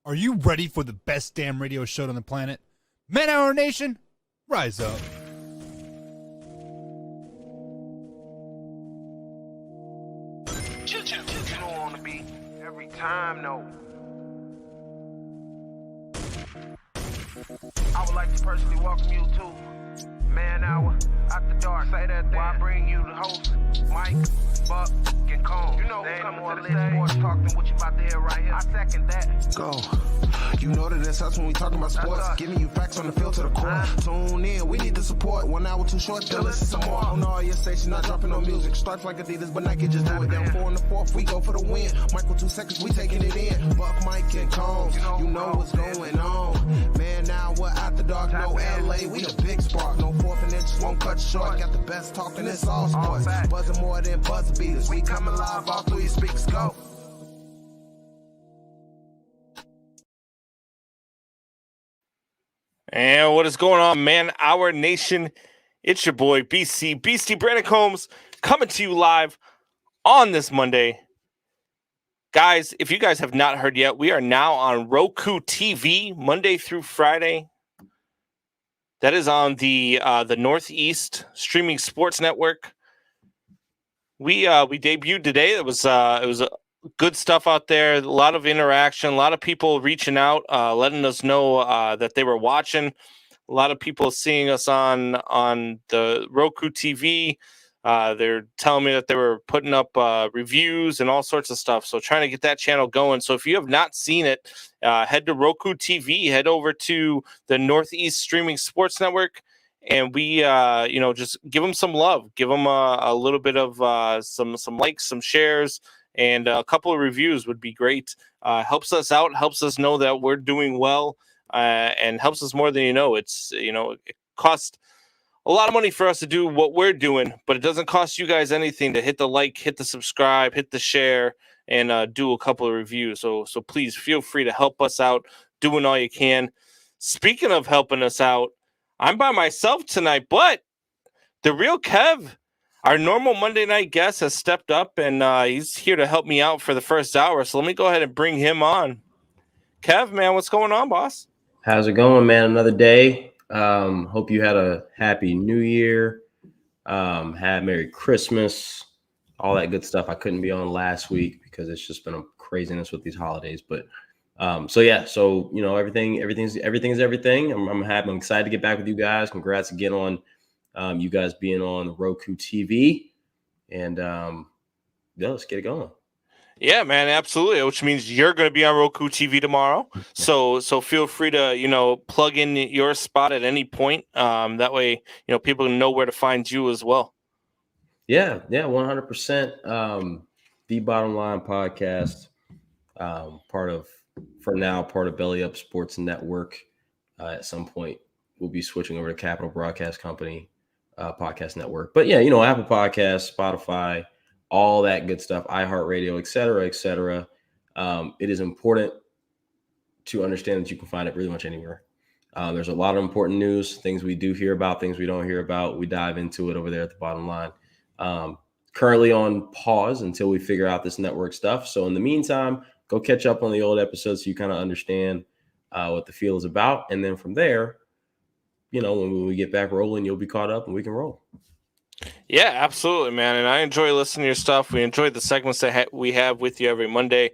Are you ready for the best damn radio show on the planet? Man Hour Nation, rise up. You don't want to be every time, no. I would like to personally welcome you to Man Hour After Dark. Say that thing. I bring you the host, Mike, Buck, and Cone. You know who's coming to the stage. Sports talk than what you about to hear right here. I second that. Go. You know that it's us when we talking about sports. Giving you facts on the field to the core. Tune in, we need the support. 1 hour too short, then listen some more. On all your stations, not dropping no music. Starts like Adidas, but Nike just do it. Down 4 in the 4th, we go for the win. Michael 2 seconds, we taking it in. Buck, Mike, and Combs, you know what's going on. Man, now we're After Dark, no LA, we the big spark. No 4th and inches won't cut short. Got the best talking, it's all sports. Buzzing more than buzz beaters. We coming live all through your speakers, go. And what is going on, Man Hour Nation? It's your boy, Beastie Brandon Combs, coming to you live on this Monday. Guys, if you guys have not heard yet, we are now on Roku TV, Monday through Friday. That is on the Northeast Streaming Sports Network. We debuted today. It was good stuff out there. A lot of interaction. A lot of people reaching out, letting us know that they were watching. A lot of people seeing us on the Roku TV. They're telling me that they were putting up reviews and all sorts of stuff. So trying to get that channel going. So if you have not seen it, head to Roku TV. Head over to the Northeast Streaming Sports Network. And we, just give them some love. Give them a little bit of some likes, some shares, and a couple of reviews would be great. Helps us out, helps us know that we're doing well, and helps us more than you know. It's, it costs a lot of money for us to do what we're doing, but it doesn't cost you guys anything to hit the like, hit the subscribe, hit the share, and do a couple of reviews. So please feel free to help us out doing all you can. Speaking of helping us out, I'm by myself tonight, but the real Kev, our normal Monday night guest, has stepped up, and he's here to help me out for the first hour. So let me go ahead and bring him on. Kev, man, what's going on, boss? How's it going, man? Another day. Hope you had a happy New Year. Had Merry Christmas, all that good stuff. I couldn't be on last week because it's just been a craziness with these holidays, but everything's everything. I'm happy. I'm excited to get back with you guys. Congrats again on you guys being on Roku TV, and let's get it going. Yeah, man, absolutely. Which means you're going to be on Roku TV tomorrow. So feel free to plug in your spot at any point. That way people know where to find you as well. Yeah, 100%. The Bottom Line podcast, part of Belly Up Sports Network. At some point, we'll be switching over to Capital Broadcast Company podcast network. But yeah, Apple Podcasts, Spotify, all that good stuff, iHeartRadio, et cetera, et cetera. It is important to understand that you can find it pretty much anywhere. There's a lot of important news, things we do hear about, things we don't hear about. We dive into it over there at the Bottom Line. Currently on pause until we figure out this network stuff. So in the meantime, go catch up on the old episodes so you kind of understand what the feel is about. And then from there, when we get back rolling, you'll be caught up and we can roll. Yeah, absolutely, man. And I enjoy listening to your stuff. We enjoy the segments that we have with you every Monday.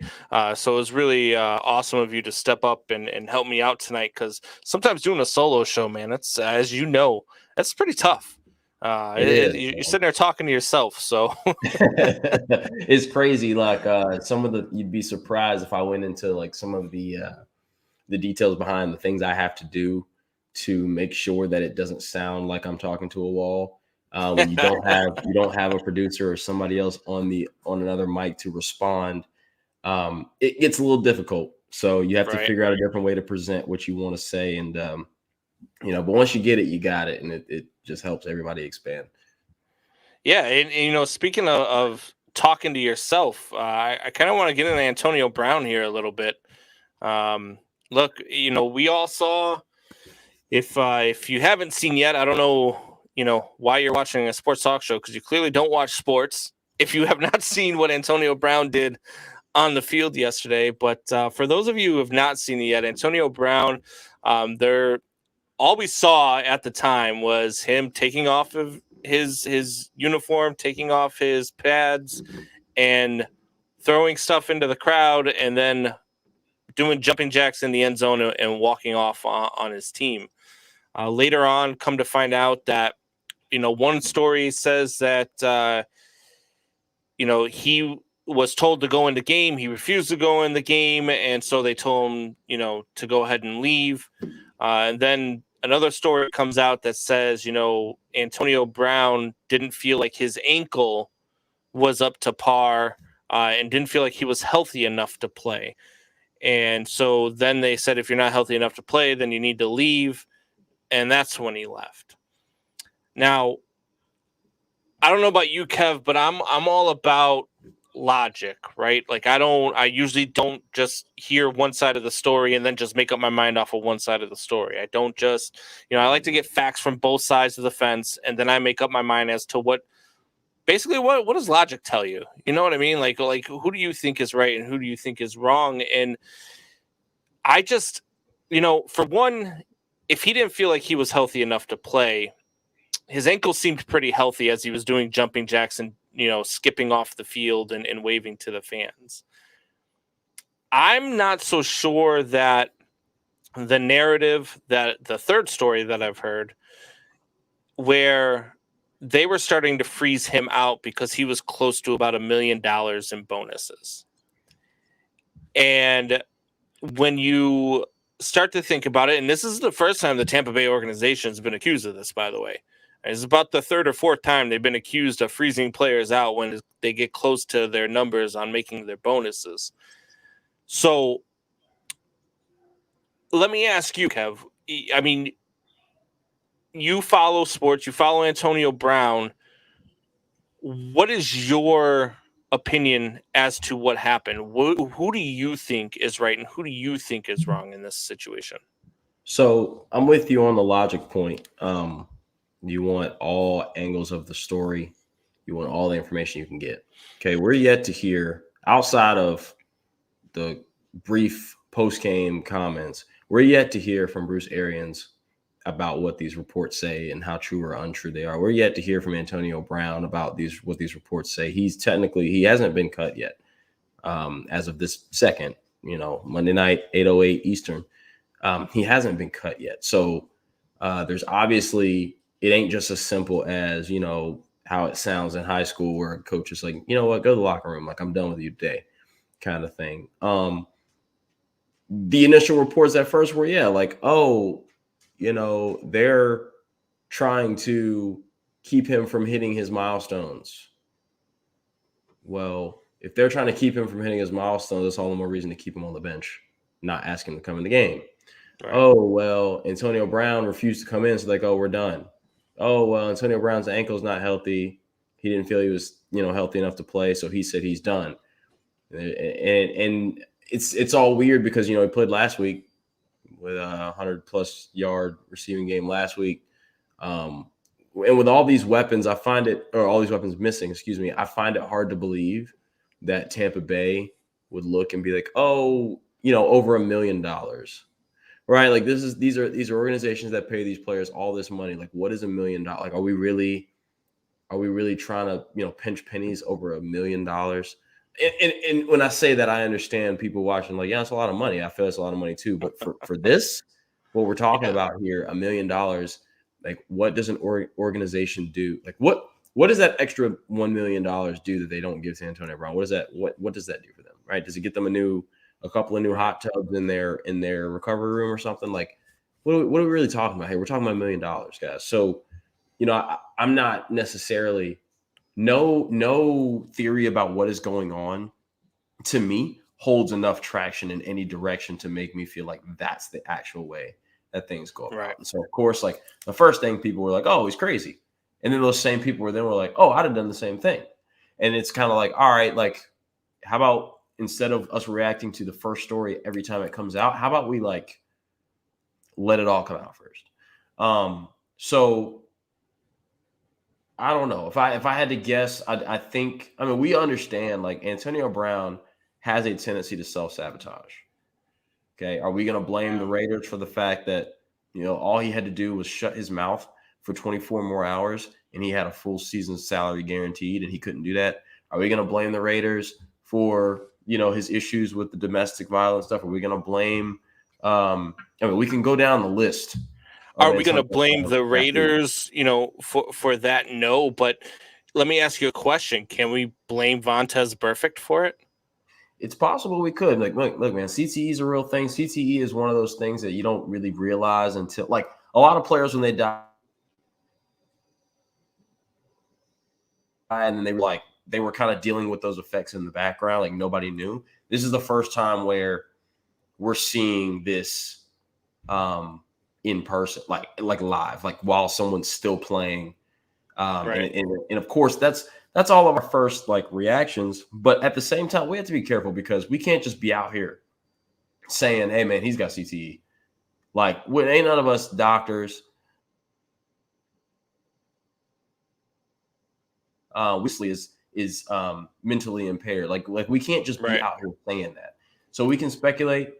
So it was really awesome of you to step up and help me out tonight, because sometimes doing a solo show, man, that's, as you know, that's pretty tough. You're sitting there talking to yourself. So it's crazy. Like you'd be surprised if I went into like some of the details behind the things I have to do to make sure that it doesn't sound like I'm talking to a wall. When you don't have a producer or somebody else on another mic to respond, it gets a little difficult. So you have to figure out a different way to present what you want to say. And, but once you get it, you got it. And it just helps everybody expand. Yeah. And speaking of talking to yourself, I kind of want to get into Antonio Brown here a little bit. Look, we all saw, if you haven't seen yet, I don't know, why you're watching a sports talk show, because you clearly don't watch sports. If you have not seen what Antonio Brown did on the field yesterday. But for those of you who have not seen it yet, Antonio Brown, all we saw at the time was him taking off of his uniform, taking off his pads, and throwing stuff into the crowd, and then doing jumping jacks in the end zone and walking off on his team. Later on, come to find out that, one story says that, he was told to go in the game. He refused to go in the game. And so they told him, to go ahead and leave. And then another story comes out that says, Antonio Brown didn't feel like his ankle was up to par and didn't feel like he was healthy enough to play. And so then they said, if you're not healthy enough to play, then you need to leave. And that's when he left. Now, I don't know about you, Kev, but I'm all about logic, right? Like I usually don't just hear one side of the story and then just make up my mind off of one side of the story. I don't just, I like to get facts from both sides of the fence, and then I make up my mind as to what does logic tell you? You know what I mean? Like who do you think is right and who do you think is wrong? And I just, for one, if he didn't feel like he was healthy enough to play, his ankle seemed pretty healthy as he was doing jumping jacks and, skipping off the field and waving to the fans. I'm not so sure that the narrative, that the third story that I've heard, where they were starting to freeze him out because he was close to about $1 million in bonuses. And when you start to think about it, and this is the first time the Tampa Bay organization has been accused of this, by the way. It's about the third or fourth time they've been accused of freezing players out when they get close to their numbers on making their bonuses. So let me ask you, Kev. I mean, you follow sports, you follow Antonio Brown. What is your opinion as to what happened? Who do you think is right and who do you think is wrong in this situation? So I'm with you on the logic point. You want all angles of the story. You want all the information you can get. Okay, we're yet to hear, outside of the brief post-game comments, we're yet to hear from Bruce Arians about what these reports say and how true or untrue they are. We're yet to hear from Antonio Brown about what these reports say. He hasn't been cut yet as of this second, Monday night, 8:08 Eastern. He hasn't been cut yet. So there's obviously, it ain't just as simple as, how it sounds in high school where a coach is like, you know what, go to the locker room. Like, I'm done with you today kind of thing. The initial reports at first were, they're trying to keep him from hitting his milestones. Well, if they're trying to keep him from hitting his milestones, that's all the more reason to keep him on the bench, not ask him to come in the game. Right. Oh, well, Antonio Brown refused to come in, so they go, we're done. Oh, well, Antonio Brown's ankle's not healthy. He didn't feel he was, healthy enough to play, so he said he's done. And it's all weird because, he played last week with a 100-plus yard receiving game last week. And with all these weapons, all these weapons missing, I find it hard to believe that Tampa Bay would look and be like, oh, over $1 million. Right? Like these are organizations that pay these players all this money. Like, what is $1 million? Like, are we really trying to, pinch pennies over $1 million? And when I say that, I understand people watching like, yeah, it's a lot of money. I feel it's a lot of money too. But for this, what we're talking about here, $1 million, like, what does an organization do? Like, what does that extra $1 million do that they don't give to Antonio Brown? What does that do for them? Right? Does it get them a couple of new hot tubs in their recovery room or something? Like, what are we really talking about here? We're talking about $1 million, guys. So, I'm not necessarily no theory about what is going on to me holds enough traction in any direction to make me feel like that's the actual way that things go about. Right. And so, of course, like, the first thing people were like, oh, he's crazy. And then those same people were like, oh, I'd have done the same thing. And it's kind of like, all right, like, how about instead of us reacting to the first story every time it comes out, how about we like let it all come out first? So I don't know. If I had to guess, I think, we understand, like, Antonio Brown has a tendency to self-sabotage. Okay. Are we going to blame the Raiders for the fact that, all he had to do was shut his mouth for 24 more hours and he had a full season salary guaranteed and he couldn't do that? Are we going to blame the Raiders for, his issues with the domestic violence stuff? Are we going to blame, we can go down the list. Are we going to blame the Raiders, for that? No, but let me ask you a question. Can we blame Vontaze Burfict for it? It's possible we could. Look, man, CTE is a real thing. CTE is one of those things that you don't really realize until, like, a lot of players when they die, and they were kind of dealing with those effects in the background, like nobody knew. This is the first time where we're seeing this in person, like live, like while someone's still playing. Right. And of course, that's all of our first reactions. But at the same time, we have to be careful because we can't just be out here saying, "Hey, man, he's got CTE." Like, ain't none of us doctors. Obviously is mentally impaired. Like we can't just be out here saying that. So we can speculate.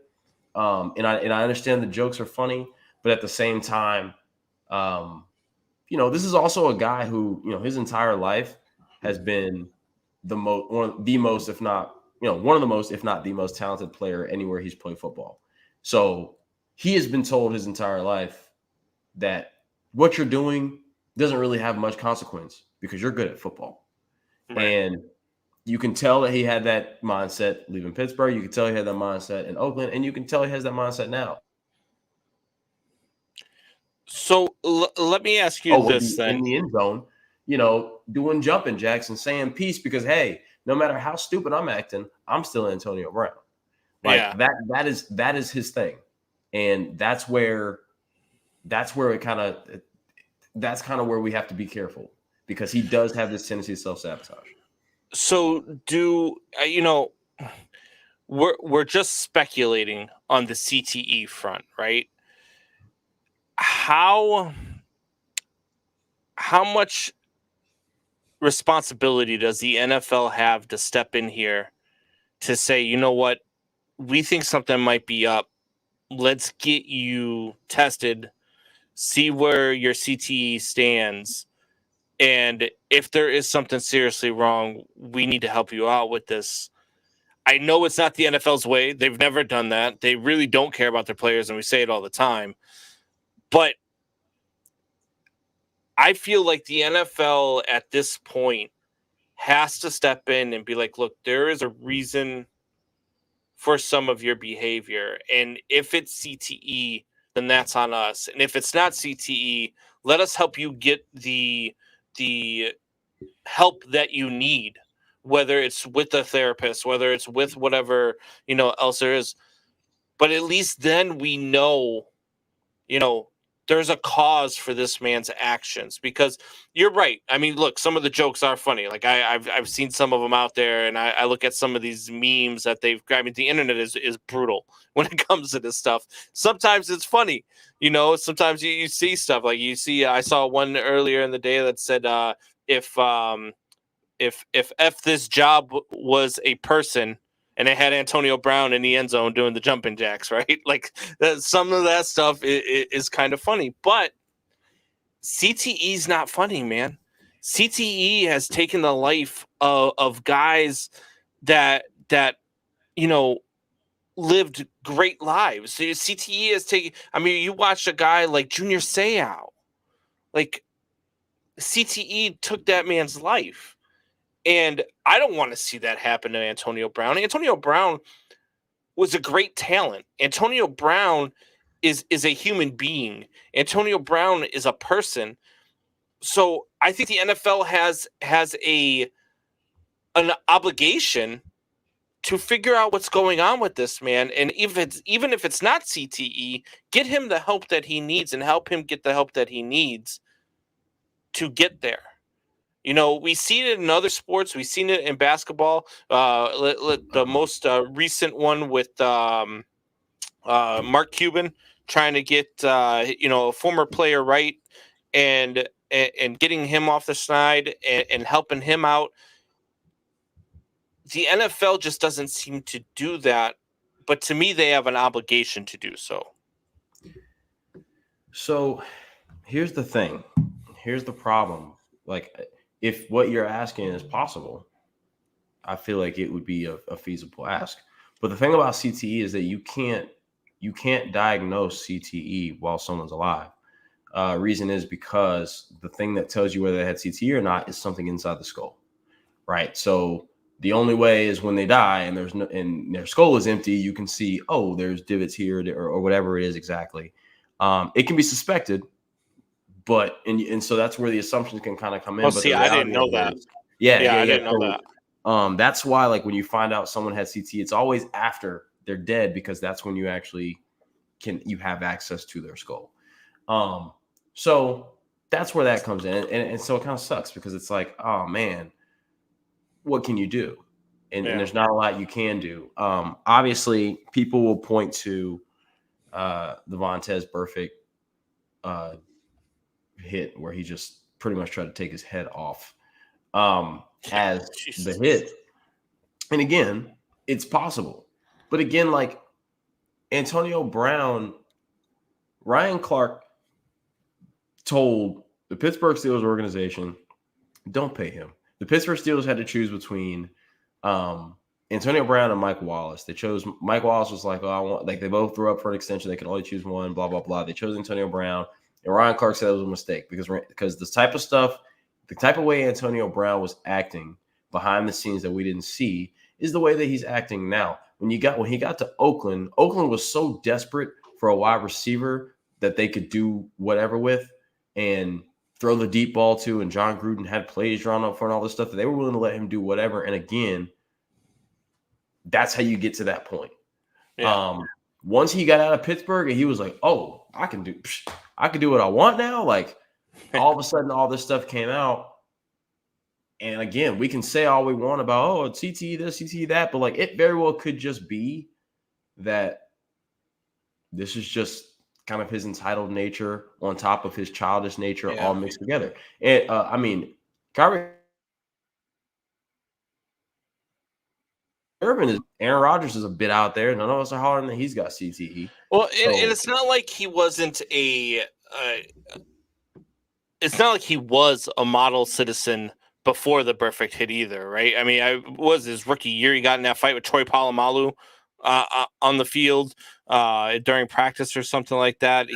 And I understand the jokes are funny, but at the same time, this is also a guy who, his entire life has been one of the most, if not the most talented player anywhere he's played football. So he has been told his entire life that what you're doing doesn't really have much consequence because you're good at football. Right. And you can tell that he had that mindset leaving Pittsburgh. You can tell he had that mindset in Oakland, and you can tell he has that mindset now. So let me ask you this then. In the end zone, doing jumping jacks and saying peace because, hey, no matter how stupid I'm acting, I'm still Antonio Brown. That is his thing. And that's where that's kind of where we have to be careful because he does have this tendency to self-sabotage. So we're just speculating on the CTE front, right? How much responsibility does the NFL have to step in here to say, you know what, we think something might be up. Let's get you tested, see where your CTE stands. And if there is something seriously wrong, we need to help you out with this. I know it's not the NFL's way. They've never done that. They really don't care about their players, and we say it all the time. But I feel like the NFL at this point has to step in and be like, look, there is a reason for some of your behavior. And if it's CTE, then that's on us. And if it's not CTE, let us help you get the help that you need, whether it's with a therapist, whether it's with whatever, else there is. But at least then we know, there's a cause for this man's actions, because you're right. I mean, look, some of the jokes are funny. Like I've seen some of them out there, and I look at some of these memes that the internet is brutal when it comes to this stuff. Sometimes it's funny, sometimes you see stuff like I saw one earlier in the day that said, if this job was a person, and it had Antonio Brown in the end zone doing the jumping jacks, right? Like some of that stuff is kind of funny, but CTE is not funny, man. CTE has taken the life of guys that lived great lives. CTE has taken. I mean, you watch a guy like Junior Seau, like CTE took that man's life. And I don't want to see that happen to Antonio Brown. Antonio Brown was a great talent. Antonio Brown is a human being. Antonio Brown is a person. So I think the NFL has an obligation to figure out what's going on with this man. And even if it's not CTE, get him the help that he needs and help him get the help that he needs to get there. We see it in other sports. We've seen it in basketball. The most recent one with Mark Cuban trying to get a former player right and getting him off the snide and helping him out. the NFL just doesn't seem to do that. But to me, they have an obligation to do so. So here's the thing. Here's the problem. Like, if what you're asking is possible, I feel like it would be a feasible ask. But the thing about CTE is that you can't diagnose CTE while someone's alive. Reason is because the thing that tells you whether they had CTE or not is something inside the skull, right? So the only way is when they die and their skull is empty, you can see, oh, there's divots here or whatever it is exactly. It can be suspected, but and so that's where the assumptions can kind of come in. Oh, but see, I didn't know that. Yeah, I didn't know that. That's why, like, when you find out someone had CTE, it's always after they're dead, because that's when you actually you have access to their skull. So that's where that comes in, and so it kind of sucks because it's like, oh man, what can you do? And there's not a lot you can do. Obviously, people will point to the Vontaze Burfict hit where he just pretty much tried to take his head off as the hit. And again, it's possible. But again, like Antonio Brown, Ryan Clark told the Pittsburgh Steelers organization, don't pay him. The Pittsburgh Steelers had to choose between Antonio Brown and Mike Wallace. They chose Mike Wallace. Was like, oh, I want, like, they both threw up for an extension. They could only choose one, blah, blah, blah. They chose Antonio Brown. And Ryan Clark said it was a mistake because this type of stuff, the type of way Antonio Brown was acting behind the scenes that we didn't see is the way that he's acting now. When he got to Oakland was so desperate for a wide receiver that they could do whatever with and throw the deep ball to, and John Gruden had plays drawn up for and all this stuff that they were willing to let him do whatever. And again, that's how you get to that point. Yeah. Once he got out of Pittsburgh and he was like, oh, I can do what I want now. Like, all of a sudden, all this stuff came out. And again, we can say all we want about, oh, CTE this, CTE that, but like, it very well could just be that this is just kind of his entitled nature on top of his childish nature, all mixed together. And I mean, Kyrie Irving is Aaron Rodgers is a bit out there. None of us are hollering that he's got CTE. Well, and it's not like he wasn't it's not like he was a model citizen before the Burfict hit either, right? I mean, was his rookie year. He got in that fight with Troy Polamalu on the field during practice or something like that.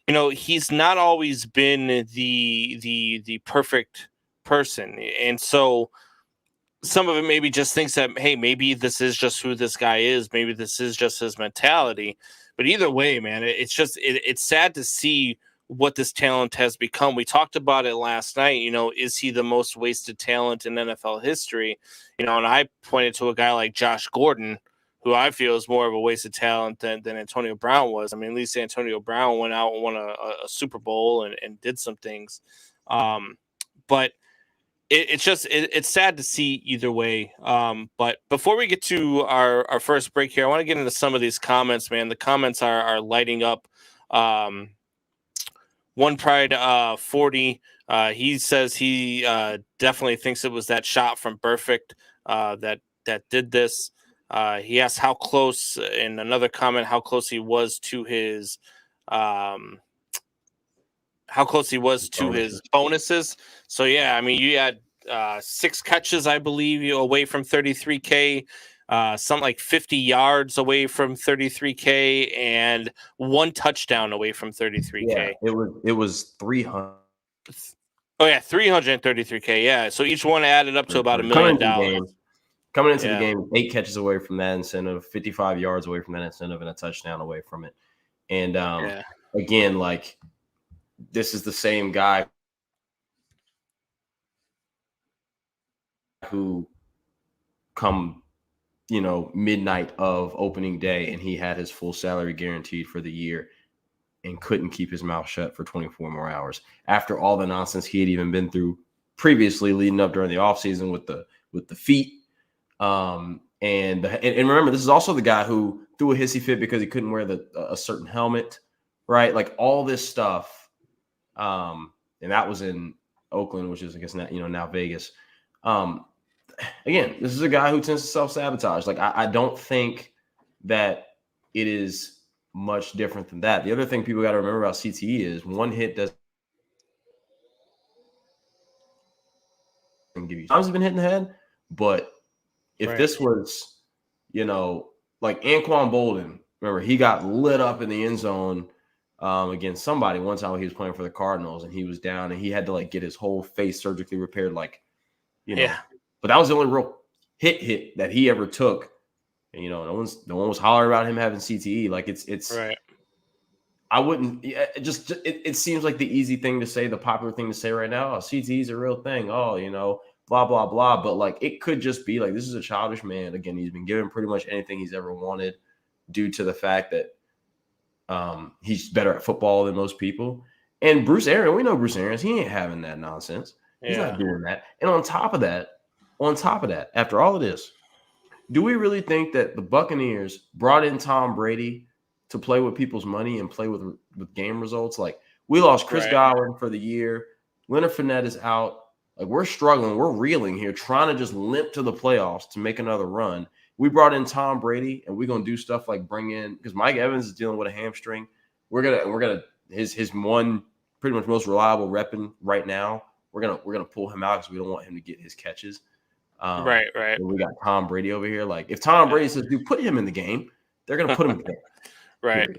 He's not always been the perfect person, and so some of it maybe just thinks that, hey, maybe this is just who this guy is. Maybe this is just his mentality. But either way, man, it's sad to see what this talent has become. We talked about it last night. Is he the most wasted talent in NFL history? And I pointed to a guy like Josh Gordon, who I feel is more of a wasted talent than Antonio Brown was. I mean, at least Antonio Brown went out and won a Super Bowl and did some things. But it's sad to see either way. But before we get to our first break here, I want to get into some of these comments, man. The comments are lighting up. One Pride 40, he says he definitely thinks it was that shot from Burfict that did this. He asked how close, in another comment, how close he was to his his bonuses. So yeah, I mean, you had 6 catches, I believe, away from 33K, something like 50 yards away from 33K, and 1 touchdown away from 33K. Yeah, it was 300. Oh yeah, 333K. Yeah, so each one added up to about $1 million. Coming into the game, 8 catches away from that incentive, 55 yards away from that incentive, and a touchdown away from it. And again, like, this is the same guy who come, midnight of opening day, and he had his full salary guaranteed for the year and couldn't keep his mouth shut for 24 more hours after all the nonsense he had even been through previously leading up during the offseason with the feet. And remember, this is also the guy who threw a hissy fit because he couldn't wear a certain helmet, right? Like, all this stuff. And that was in Oakland, which is, I guess, now Vegas. again, this is a guy who tends to self-sabotage. Like, I don't think that it is much different than that. The other thing people got to remember about CTE is one hit doesn't give you. Times have been hit in the head, but if this was, like Anquan Bolden, remember he got lit up in the end zone against somebody one time when he was playing for the Cardinals, and he was down, and he had to like get his whole face surgically repaired, like, But that was the only real hit that he ever took. And, no one was hollering about him having CTE. Like it's right. I wouldn't. It seems like the easy thing to say, the popular thing to say right now. Oh, CTE is a real thing. Oh, blah blah blah. But like, it could just be like, this is a childish man. Again, he's been given pretty much anything he's ever wanted, due to the fact that he's better at football than most people. And Bruce Arians, we know Bruce Arians. He ain't having that nonsense. He's not doing that. And on top of that, after all of this, do we really think that the Buccaneers brought in Tom Brady to play with people's money and play with game results? Like, we lost Chris Godwin for the year. Leonard Fournette is out. Like, we're struggling. We're reeling here, trying to just limp to the playoffs to make another run. We brought in Tom Brady, and we're gonna do stuff like bring in, because Mike Evans is dealing with a hamstring. We're gonna his one pretty much most reliable weapon right now. We're gonna pull him out because we don't want him to get his catches. Right. We got Tom Brady over here. Like, if Tom Brady says, "Dude, put him in the game," they're gonna put him there. Right.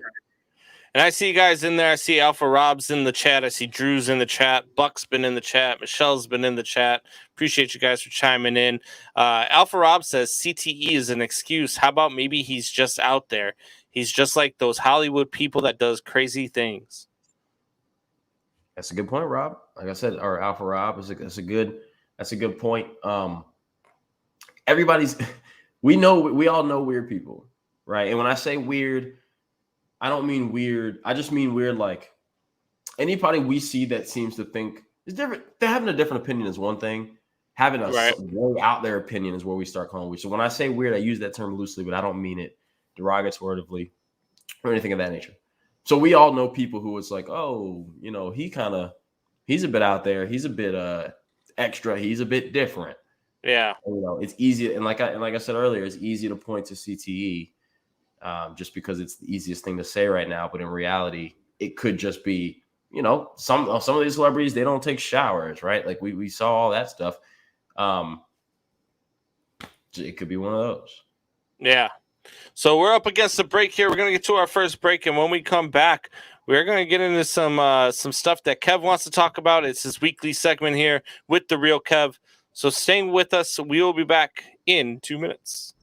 And I see you guys in there. I see Alpha Rob's in the chat. I see Drew's in the chat. Buck's been in the chat. Michelle's been in the chat. Appreciate you guys for chiming in. Alpha Rob says CTE is an excuse. How about maybe he's just out there? He's just like those Hollywood people that does crazy things. That's a good point, Rob. Like I said, or Alpha Rob, that's a good point. We all know weird people, right? And when I say weird, I don't mean weird. I just mean weird. Like, anybody we see that seems to think is different. They're having a different opinion is one thing. Having a way out their opinion is where we start calling weird. So when I say weird, I use that term loosely, but I don't mean it derogatorily or anything of that nature. So we all know people who it's like, oh, he's a bit out there. He's a bit extra. He's a bit different. Yeah. It's easy. And like I said earlier, it's easy to point to CTE just because it's the easiest thing to say right now. But in reality, it could just be, some of these celebrities, they don't take showers, right? Like we saw all that stuff. It could be one of those. Yeah. So we're up against the break here. We're going to get to our first break. And when we come back, we're going to get into some stuff that Kev wants to talk about. It's his weekly segment here with The Real Kev. So staying with us, we will be back in 2 minutes.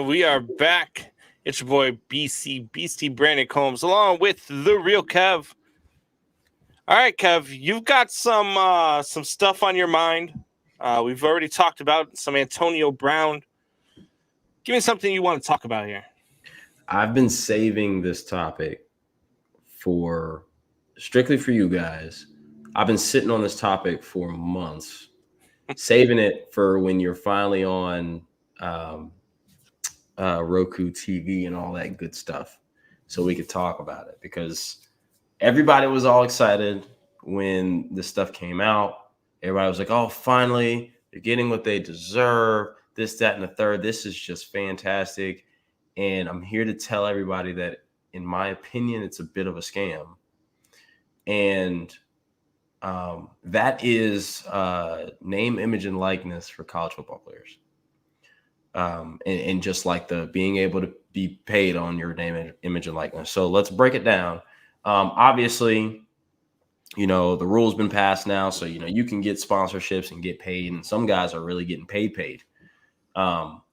we are back. It's your boy BC Beastie Brandon Combs, along with the real Kev. All right, Kev, you've got some stuff on your mind. We've already talked about some Antonio Brown. Give me something you want to talk about here. I've been saving this topic strictly for you guys. I've been sitting on this topic for months, saving it for when you're finally on Roku TV and all that good stuff, so we could talk about it, because everybody was all excited when this stuff came out. Everybody was like, oh, finally, they're getting what they deserve, this, that, and the third. This is just fantastic. And I'm here to tell everybody that, in my opinion, it's a bit of a scam. And that is name, image, and likeness for college football players. And just like the being able to be paid on your name, image, and likeness. So let's break it down. Obviously, the rule's been passed now, so you can get sponsorships and get paid, and some guys are really getting paid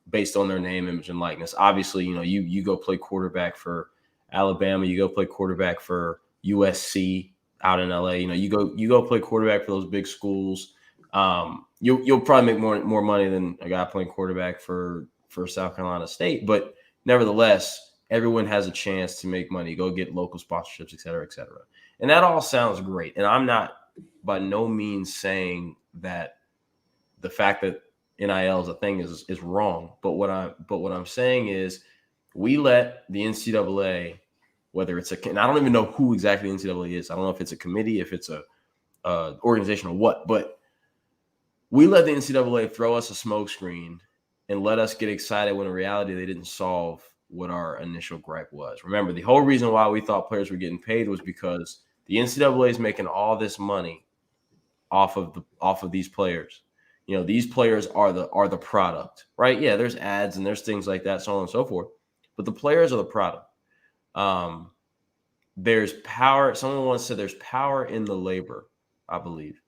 based on their name, image, and likeness. Obviously, you go play quarterback for Alabama, you go play quarterback for USC out in LA, you go play quarterback for those big schools. You'll probably make more money than a guy playing quarterback for South Carolina State, but nevertheless, everyone has a chance to make money, go get local sponsorships, et cetera, et cetera. And that all sounds great. And I'm not by no means saying that the fact that NIL is a thing is wrong. But what I'm saying is, we let the NCAA, whether it's and I don't even know who exactly the NCAA is. I don't know if it's a committee, if it's a organization or what, but we let the NCAA throw us a smokescreen and let us get excited when in reality they didn't solve what our initial gripe was. Remember, the whole reason why we thought players were getting paid was because the NCAA is making all this money off of these players. These players are the product, right? Yeah, there's ads and there's things like that, so on and so forth. But the players are the product. There's power. Someone once said there's power in the labor, I believe.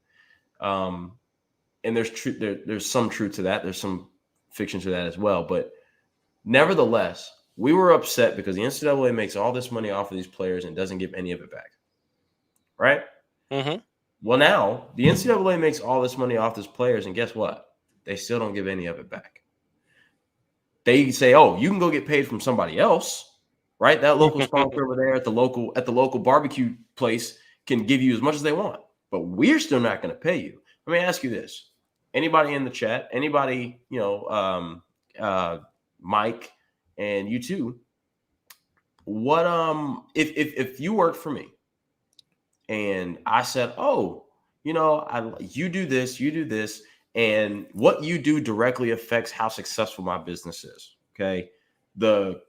And there's some truth to that. There's some fiction to that as well. But nevertheless, we were upset because the NCAA makes all this money off of these players and doesn't give any of it back. Right? Mm-hmm. Well, now the NCAA makes all this money off these players, and guess what? They still don't give any of it back. They say, "Oh, you can go get paid from somebody else, right? That local sponsor over there at the local barbecue place can give you as much as they want, but we're still not going to pay you." Let me ask you this: anybody in the chat, anybody, Mike, and you too, what if you worked for me and I said, "Oh, you do this, and what you do directly affects how successful my business is." Okay. The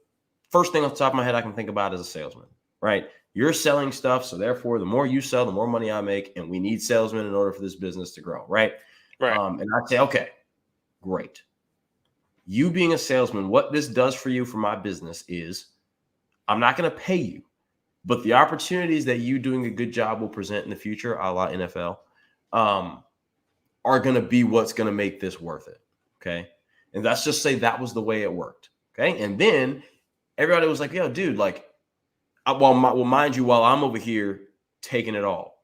first thing off the top of my head I can think about is a salesman, right? You're selling stuff, so therefore the more you sell, the more money I make, and we need salesmen in order for this business to grow, right? Right. And I'd say, okay, great. You being a salesman, what this does for you for my business is I'm not going to pay you, but the opportunities that you doing a good job will present in the future, a la NFL, are going to be what's going to make this worth it. Okay. And let's just say that was the way it worked. Okay. And then everybody was like, yo, dude, like, mind you, while I'm over here taking it all,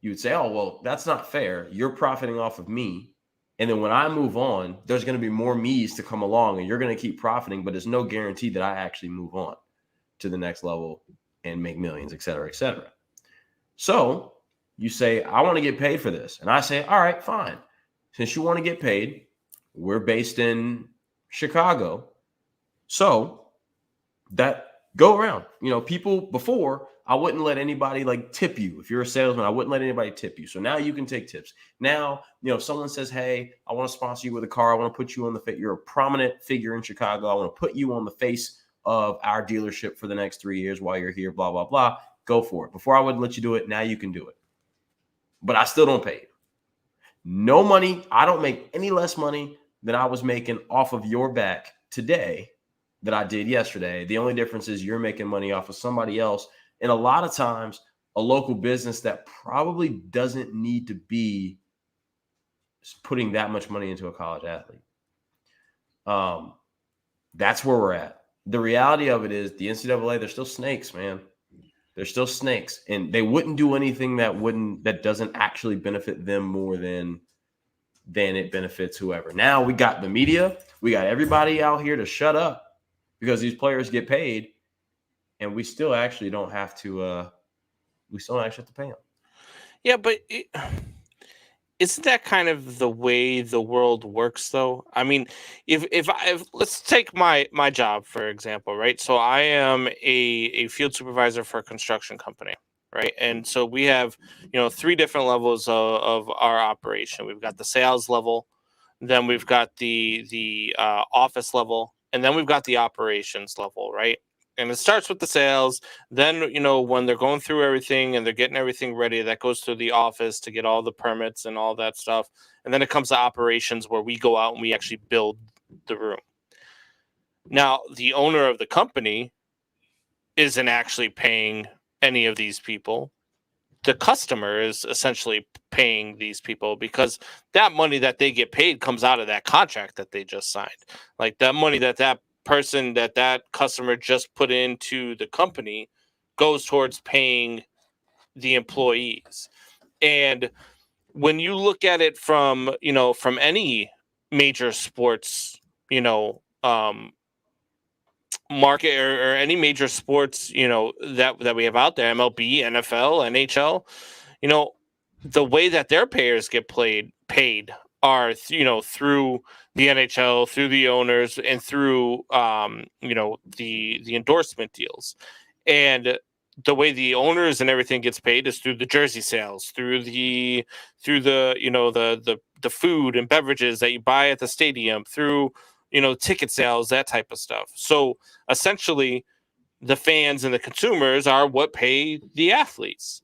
you would say, oh, well, that's not fair. You're profiting off of me. And then when I move on, there's going to be more me's to come along and you're going to keep profiting, but there's no guarantee that I actually move on to the next level and make millions, et cetera, et cetera. So you say, I want to get paid for this. And I say, all right, fine. Since you want to get paid, we're based in Chicago. So that go around, people before, I wouldn't let anybody like tip you. If you're a salesman, I wouldn't let anybody tip you. So now you can take tips. Now, if someone says, hey, I want to sponsor you with a car. I want to put you on you're a prominent figure in Chicago. I want to put you on the face of our dealership for the next 3 years while you're here, blah, blah, blah. Go for it. Before I wouldn't let you do it. Now you can do it. But I still don't pay you. No money. I don't make any less money than I was making off of your back today that I did yesterday. The only difference is you're making money off of somebody else. And a lot of times a local business that probably doesn't need to be putting that much money into a college athlete. That's where we're at. The reality of it is the NCAA, they're still snakes, man. They're still snakes, and they wouldn't do anything that doesn't actually benefit them more than it benefits whoever. Now we got the media, we got everybody out here to shut up because these players get paid, and we still actually don't have to. We still don't actually have to pay them. Yeah, but isn't that kind of the way the world works, though? I mean, if let's take my job for example, right? So I am a field supervisor for a construction company, right? And so we have 3 different levels of our operation. We've got the sales level, then we've got the office level, and then we've got the operations level, right? And it starts with the sales. Then, when they're going through everything and they're getting everything ready, that goes to the office to get all the permits and all that stuff. And then it comes to operations where we go out and we actually build the room. Now, the owner of the company isn't actually paying any of these people. The customer is essentially paying these people because that money that they get paid comes out of that contract that they just signed. Like that money that person that customer just put into the company goes towards paying the employees. And when you look at it from any major sports market or any major sports that we have out there, MLB, NFL, NHL, the way that their players get paid are through the NHL, through the owners, and through the endorsement deals. And the way the owners and everything gets paid is through the jersey sales, through the food and beverages that you buy at the stadium, through ticket sales, that type of stuff. So essentially the fans and the consumers are what pay the athletes.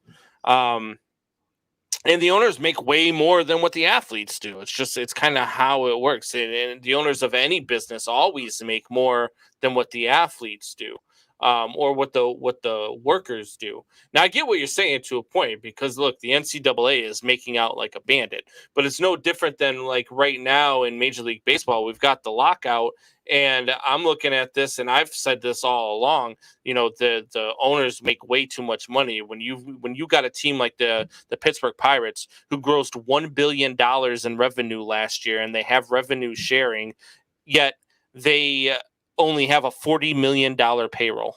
And the owners make way more than what the athletes do. It's kind of how it works. And the owners of any business always make more than what the athletes do, or what the workers do. Now, I get what you're saying to a point, because look, the NCAA is making out like a bandit, but it's no different than like right now in Major League Baseball, we've got the lockout. And I'm looking at this, and I've said this all along. The owners make way too much money. When you got a team like the Pittsburgh Pirates, who grossed $1 billion in revenue last year, and they have revenue sharing, yet they only have a $40 million payroll.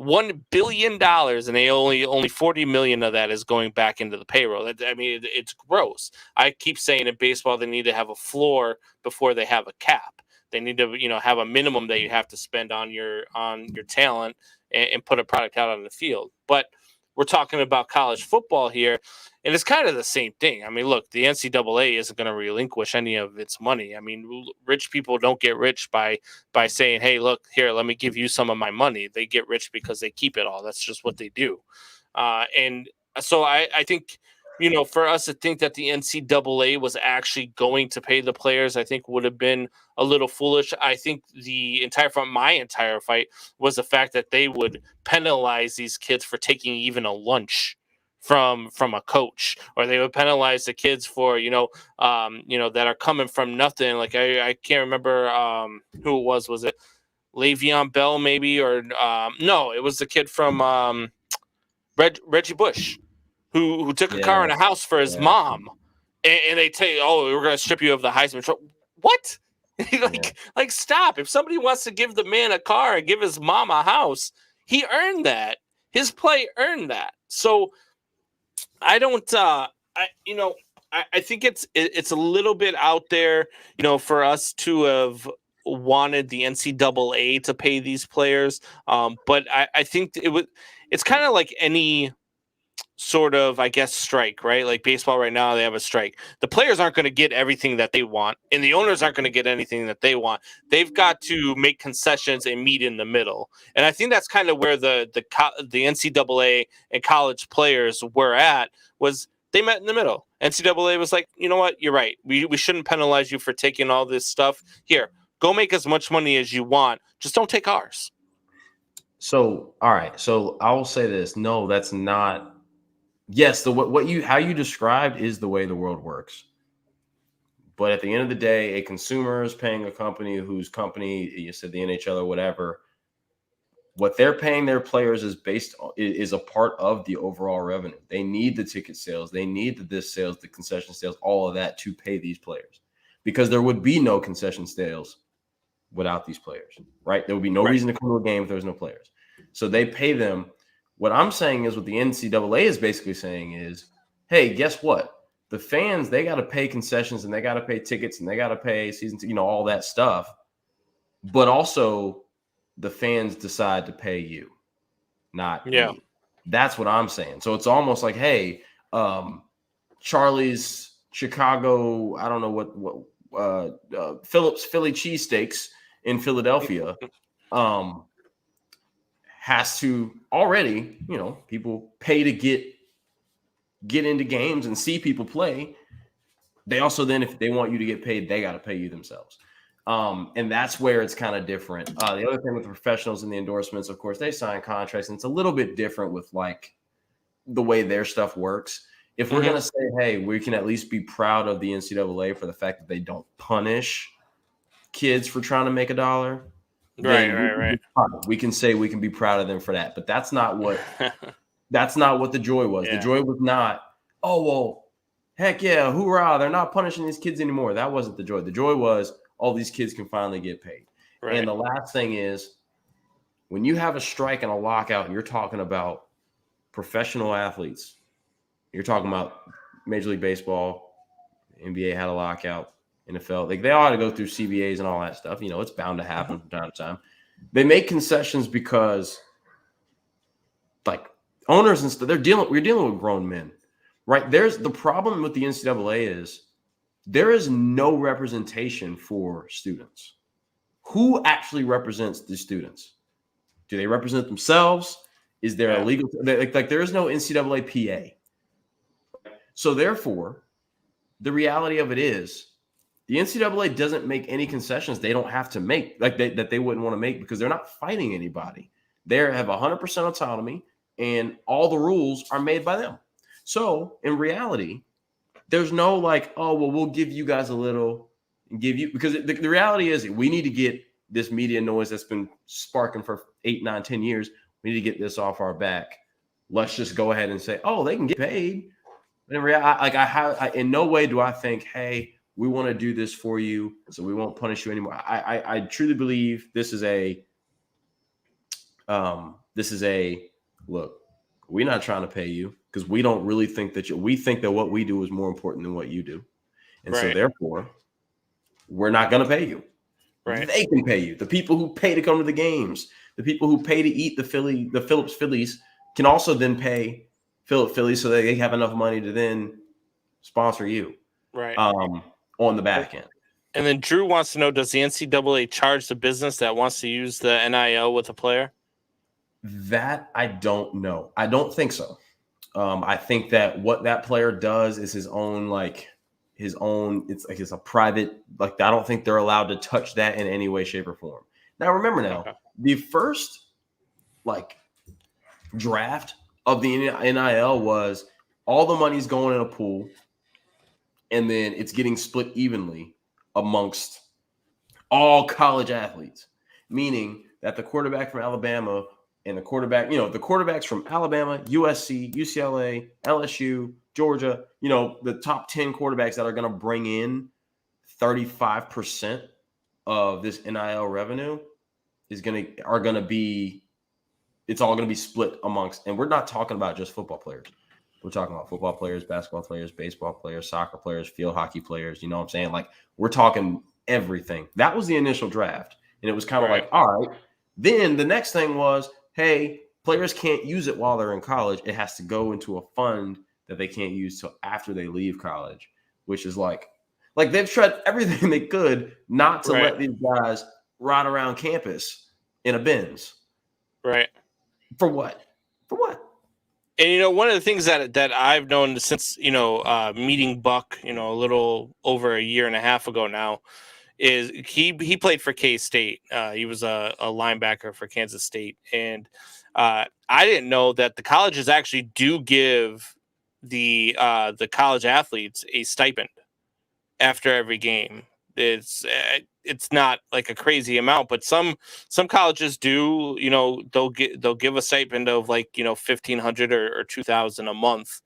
$1 billion, and they only $40 million of that is going back into the payroll. I mean, it's gross. I keep saying in baseball they need to have a floor before they have a cap. They need to, have a minimum that you have to spend on your talent and put a product out on the field. But we're talking about college football here, and it's kind of the same thing. I mean, look, the NCAA isn't going to relinquish any of its money. I mean, rich people don't get rich by saying, "Hey, look here, let me give you some of my money." They get rich because they keep it all. That's just what they do. And so I think, for us to think that the NCAA was actually going to pay the players, I think would have been a little foolish. I think my entire fight was the fact that they would penalize these kids for taking even a lunch from a coach, or they would penalize the kids for, that are coming from nothing. Like I can't remember who it was. Was it Le'Veon Bell maybe? Or no, it was the kid from Reggie Bush, who took a car and a house for his mom, and they tell you, "Oh, we're going to strip you of the Heisman Trophy." What? Like, stop! If somebody wants to give the man a car and give his mom a house, he earned that. His play earned that. So I don't. I think it's a little bit out there, for us to have wanted the NCAA to pay these players. But I think it's kind of like any sort of, I guess, strike, right? Like baseball right now, they have a strike. The players aren't going to get everything that they want, and the owners aren't going to get anything that they want. They've got to make concessions and meet in the middle. And I think that's kind of where the NCAA and college players were at, was they met in the middle. NCAA was like, you know what? You're right. We shouldn't penalize you for taking all this stuff. Here, go make as much money as you want. Just don't take ours. So, all right. So I will say this. No, that's not. Yes, how you described is the way the world works. But at the end of the day, a consumer is paying a company whose company, you said the NHL or whatever, what they're paying their players is a part of the overall revenue. They need the ticket sales, they need the this sales, the concession sales, all of that to pay these players, because there would be no concession sales without these players, right? There would be no reason to come to a game if there was no players. So they pay them. What I'm saying is, what the NCAA is basically saying is, hey, guess what? The fans, they got to pay concessions and they got to pay tickets and they got to pay season, all that stuff. But also the fans decide to pay you, not me. That's what I'm saying. So it's almost like, hey, Charlie's Chicago, I don't know what Phillips Philly cheesesteaks in Philadelphia has to already, people pay to get into games and see people play. They also then, if they want you to get paid, they got to pay you themselves. And that's where it's kind of different. The other thing with the professionals and the endorsements, of course, they sign contracts, and it's a little bit different with like the way their stuff works. If we're going to say, hey, we can at least be proud of the NCAA for the fact that they don't punish kids for trying to make a dollar. Right. We can say we can be proud of them for that, but that's not what the joy was. Yeah. The joy was not, oh, well, heck yeah, hoorah, they're not punishing these kids anymore. That wasn't the joy. The joy was all these kids can finally get paid. Right. And the last thing is, when you have a strike and a lockout, and you're talking about professional athletes, you're talking about Major League Baseball, NBA had a lockout, NFL, like they all had to go through CBAs and all that stuff. It's bound to happen from time to time. They make concessions because, like, owners and stuff, we're dealing with grown men, right? There's the problem with the NCAA is there is no representation for students. Who actually represents the students? Do they represent themselves? Is there a legal, like there is no NCAA PA. So therefore, the reality of it is the NCAA doesn't make any concessions they don't have to make, like that they wouldn't want to make, because they're not fighting anybody. They have 100% autonomy, and all the rules are made by them. So in reality, there's no like, oh, well, we'll give you guys a little and give you, because the reality is we need to get this media noise that's been sparking for 8, 9, 10 years. We need to get this off our back. Let's just go ahead and say, oh, they can get paid. But in reality, I in no way do I think, hey, we want to do this for you, so we won't punish you anymore. I truly believe this is a look, we're not trying to pay you because we don't really think that we think that what we do is more important than what you do. And so therefore, we're not going to pay you. Right. They can pay you. The people who pay to come to the games, the people who pay to eat the Phillips Phillies can also then pay Phillips Phillies so that they have enough money to then sponsor you. Right. On the back end. And then Drew wants to know, does the NCAA charge the business that wants to use the NIL with a player? That I don't know. I don't think so. I think that what that player does is his own, it's like it's a private, like I don't think they're allowed to touch that in any way, shape, or form. Now, remember the first draft of the NIL was all the money's going in a pool, and then it's getting split evenly amongst all college athletes, meaning that the quarterback from Alabama and the quarterbacks from Alabama, USC, UCLA, LSU, Georgia, the top 10 quarterbacks that are going to bring in 35% of this NIL revenue it's all going to be split amongst, and we're not talking about just football players. We're talking about football players, basketball players, baseball players, soccer players, field hockey players. You know what I'm saying? Like, we're talking everything. That was the initial draft. And it was kind of like, all right. Then the next thing was, hey, players can't use it while they're in college. It has to go into a fund that they can't use till after they leave college, which is like they've tried everything they could not to let these guys ride around campus in a Benz. Right. For what? For what? And, one of the things that I've known since, meeting Buck, a little over a year and a half ago now, is he played for K-State. He was a linebacker for Kansas State. And I didn't know that the colleges actually do give the college athletes a stipend after every game. It's not like a crazy amount, but some colleges do. They'll give a stipend of like $1,500 or $2,000 a month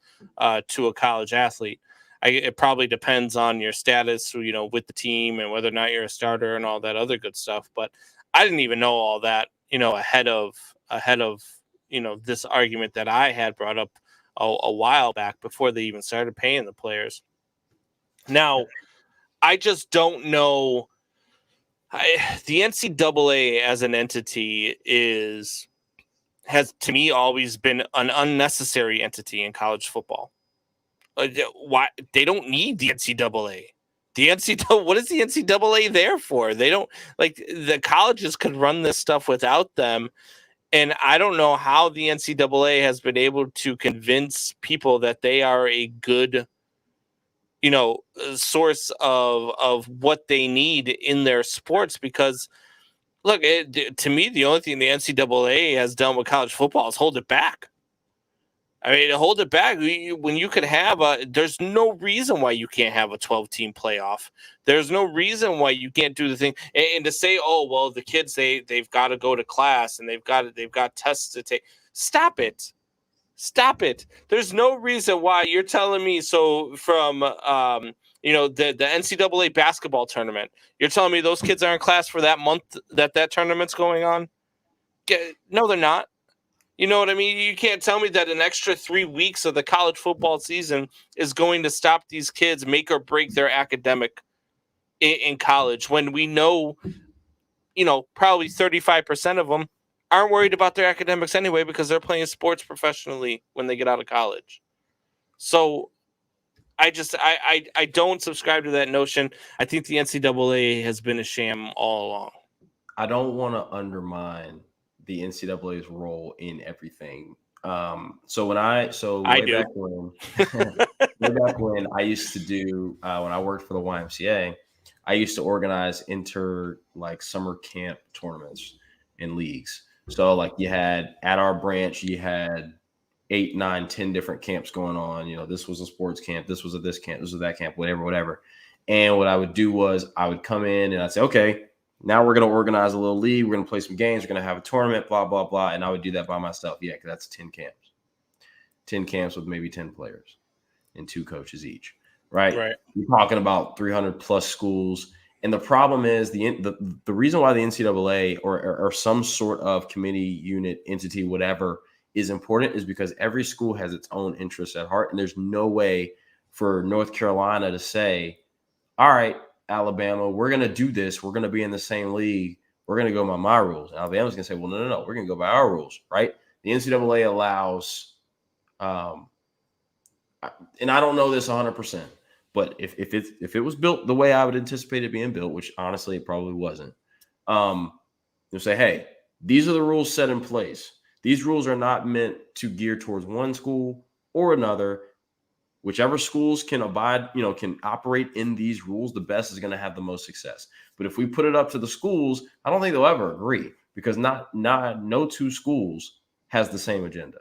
to a college athlete. It probably depends on your status, with the team and whether or not you're a starter and all that other good stuff. But I didn't even know all that, ahead of this argument that I had brought up a while back before they even started paying the players. Now, I just don't know. The NCAA as an entity has to me always been an unnecessary entity in college football. Why they don't need the NCAA? What is the NCAA there for? They don't the colleges could run this stuff without them. And I don't know how the NCAA has been able to convince people that they are a good, source of what they need in their sports. Because, look, to me, the only thing the NCAA has done with college football is hold it back. I mean, hold it back when you could have there's no reason why you can't have a 12-team playoff. There's no reason why you can't do the thing. And to say, oh, well, the kids, they've got to go to class and they've got tests to take. Stop it. There's no reason why you're telling me. So from, the NCAA basketball tournament, you're telling me those kids are in class for that month that tournament's going on? No, they're not. You know what I mean? You can't tell me that an extra 3 weeks of the college football season is going to stop these kids, make or break their academic in college, when we know, probably 35% of them aren't worried about their academics anyway because they're playing sports professionally when they get out of college. So I don't subscribe to that notion. I think the NCAA has been a sham all along. I don't want to undermine the NCAA's role in everything. Way back when I used to do, when I worked for the YMCA, I used to organize summer camp tournaments and leagues. So you had at our branch, you had 8, 9, 10 different camps going on. This was a sports camp. This was this camp. This was that camp, whatever. And what I would do was I would come in and I'd say, okay, now we're going to organize a little league. We're going to play some games. We're going to have a tournament, blah, blah, blah. And I would do that by myself. Yeah, because that's 10 camps. 10 camps with maybe 10 players and 2 coaches each, right? Right. You're talking about 300-plus schools. And the problem is the reason why the NCAA or some sort of committee, unit, entity, whatever, is important is because every school has its own interests at heart. And there's no way for North Carolina to say, all right, Alabama, we're going to do this. We're going to be in the same league. We're going to go by my rules. And Alabama's going to say, well, no. We're going to go by our rules, right? The NCAA allows, and I don't know this 100%, but if it was built the way I would anticipate it being built, which honestly it probably wasn't, they'll say, hey, these are the rules set in place. These rules are not meant to gear towards one school or another. Whichever schools can abide, can operate in these rules, the best is going to have the most success. But if we put it up to the schools, I don't think they'll ever agree because no 2 schools has the same agenda.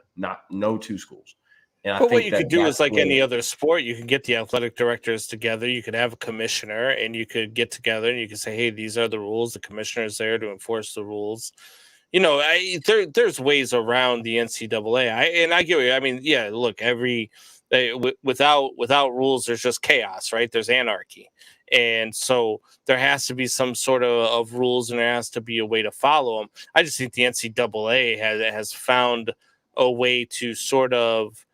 No 2 schools. And but what you could do is like any other sport, you can get the athletic directors together. You could have a commissioner and you could get together and you could say, hey, these are the rules. The commissioner is there to enforce the rules. There's ways around the NCAA. I get what you, I mean, yeah, look, without rules, there's just chaos, right? There's anarchy. And so there has to be some sort of rules and there has to be a way to follow them. I just think the NCAA has found a way to sort of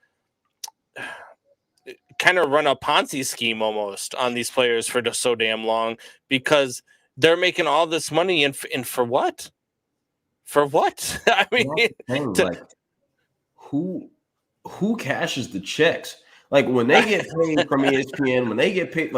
kind of run a Ponzi scheme almost on these players for so damn long because they're making all this money and for what? For what? I mean, who cashes the checks? When they get paid from ESPN, when they get paid,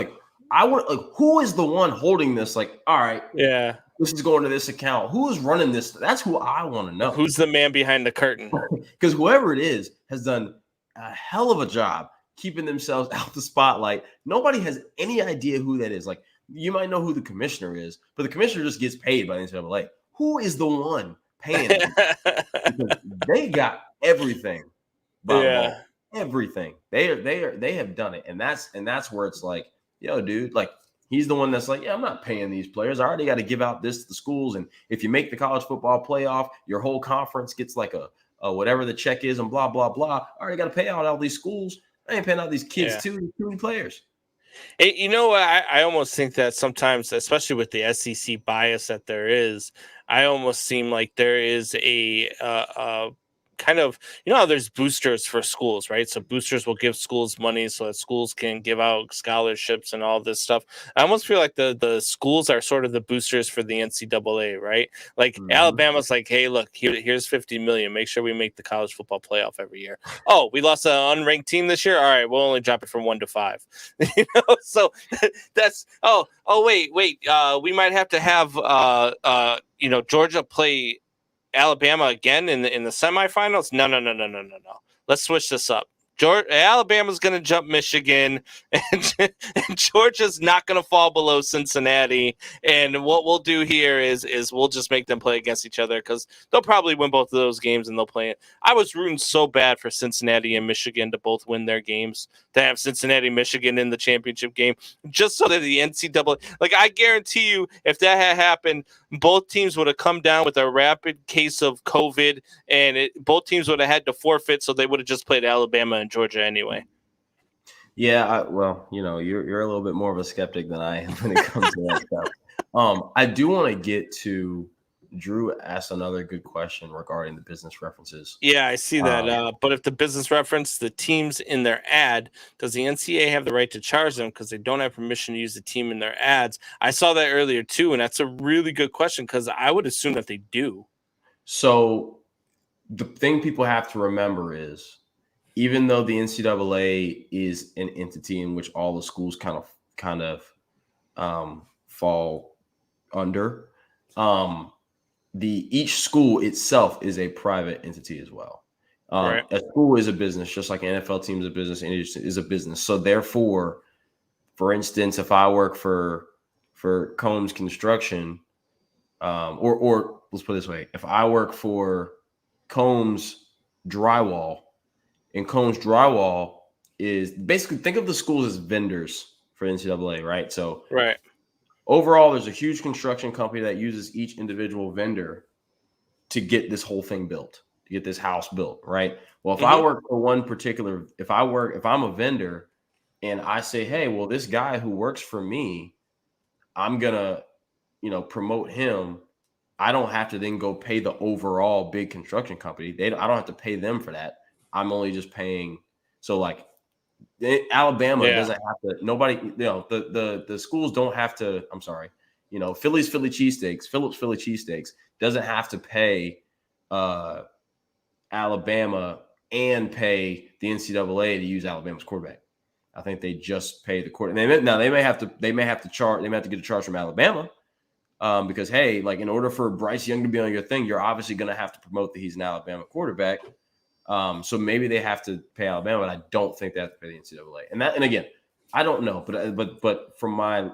who is the one holding this? All right, yeah, this is going to this account. Who is running this? That's who I want to know. Who's the man behind the curtain? Because whoever it is has done a hell of a job keeping themselves out the spotlight. Nobody has any idea who that is. You might know who the commissioner is, but the commissioner just gets paid by the NCAA. Who is the one paying them? Because they got everything. Everything. They have done it. And that's where it's yo, dude, like he's the one that's like, yeah, I'm not paying these players. I already got to give out this to the schools. And if you make the college football playoff, your whole conference gets like a whatever the check is and blah, blah, blah. I already got to pay out all these schools. I ain't paying out these kids too many players. You know what? I almost think that sometimes, especially with the SEC bias that there is, I almost seem like there is a kind of, how there's boosters for schools, right? So boosters will give schools money so that schools can give out scholarships and all this stuff. I almost feel like the schools are sort of the boosters for the NCAA, right? Like Alabama's like, hey, look, here's $50 million. Make sure we make the college football playoff every year. Oh, we lost an unranked team this year. All right, we'll only drop it from 1 to 5. So that's wait. We might have to have Georgia play Alabama again in the semifinals. No. Let's switch this up. Alabama's going to jump Michigan, and Georgia's not going to fall below Cincinnati. And what we'll do here is we'll just make them play against each other because they'll probably win both of those games and they'll play it. I was rooting so bad for Cincinnati and Michigan to both win their games, to have Cincinnati, Michigan in the championship game, just so that the NCAA, like I guarantee you, if that had happened, both teams would have come down with a rapid case of COVID, and both teams would have had to forfeit, so they would have just played Alabama and Georgia anyway. Yeah, you're a little bit more of a skeptic than I am when it comes to that stuff. I do want to get to Drew asked another good question regarding the business references. Yeah, I see that. But if the business reference the teams in their ad, does the NCAA have the right to charge them because they don't have permission to use the team in their ads? I saw that earlier too, and that's a really good question because I would assume that they do. So the thing people have to remember is, even though the NCAA is an entity in which all the schools kind of fall under, each school itself is a private entity as well. Right. A school is a business, just like an NFL team is a business, and it is a business. So therefore, for instance, if I work for Combs Construction, or let's put it this way, if I work for Combs Drywall, and Combs Drywall is basically, think of the schools as vendors for NCAA, right? So right. Overall, there's a huge construction company that uses each individual vendor to get this whole thing built, to get this house built, right? Well, if I work for one particular, if I'm a vendor and I say, hey, well, this guy who works for me, I'm going to, promote him. I don't have to then go pay the overall big construction company. I don't have to pay them for that. I'm only just paying. So like, Alabama doesn't have to. Nobody, the schools don't have to. I'm sorry, Phillips Philly cheesesteaks doesn't have to pay Alabama and pay the NCAA to use Alabama's quarterback. I think they just pay the quarterback. Now they may have to get a charge from Alabama because hey, like in order for Bryce Young to be on your thing, you're obviously going to have to promote that he's an Alabama quarterback. So maybe they have to pay Alabama, but I don't think they have to pay the NCAA. And again, I don't know, but from my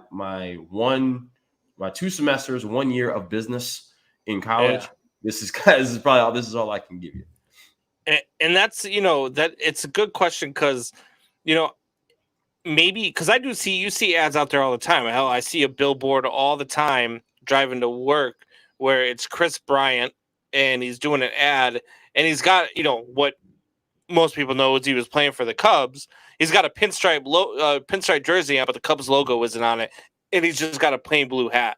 2 semesters, 1 year of business in college, this is all I can give you. And that's that it's a good question because maybe because you see ads out there all the time. Hell, I see a billboard all the time driving to work where it's Chris Bryant and he's doing an ad. And he's got, what most people know is he was playing for the Cubs. He's got a pinstripe jersey on, but the Cubs logo isn't on it. And he's just got a plain blue hat.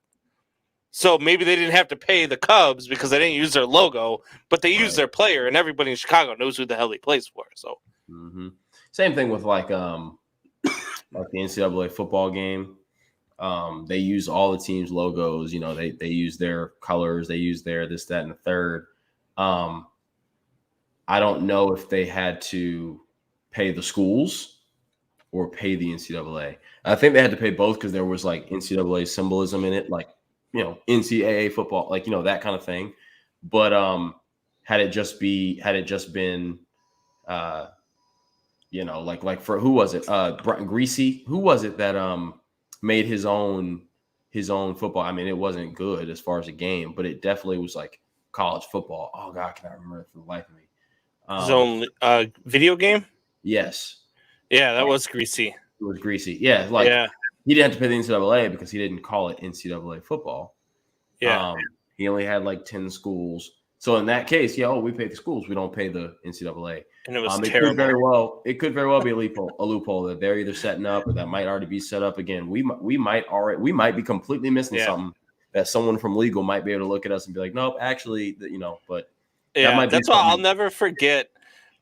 So maybe they didn't have to pay the Cubs because they didn't use their logo, but they used their player, and everybody in Chicago knows who the hell he plays for. So Same thing with like the NCAA football game. They use all the teams' logos. They use their colors. They use their this, that, and the third. I don't know if they had to pay the schools or pay the NCAA. I think they had to pay both because there was like NCAA symbolism in it, like, NCAA football, like, that kind of thing. But had it just been, like for who was it? Greasy. Who was it that made his own football? I mean, it wasn't good as far as a game, but it definitely was like college football. Oh God, can I remember it for the life of me? His own video game? Yes. Yeah, that was Greasy. It was Greasy. Yeah, like he didn't have to pay the NCAA because he didn't call it NCAA football. Yeah. He only had like 10 schools. So in that case, we pay the schools. We don't pay the NCAA. And it was It terrible. could very well be a loophole that they're either setting up or that might already be set up again. We might be completely missing something that someone from legal might be able to look at us and be like, nope, actually, but that's why I'll never forget.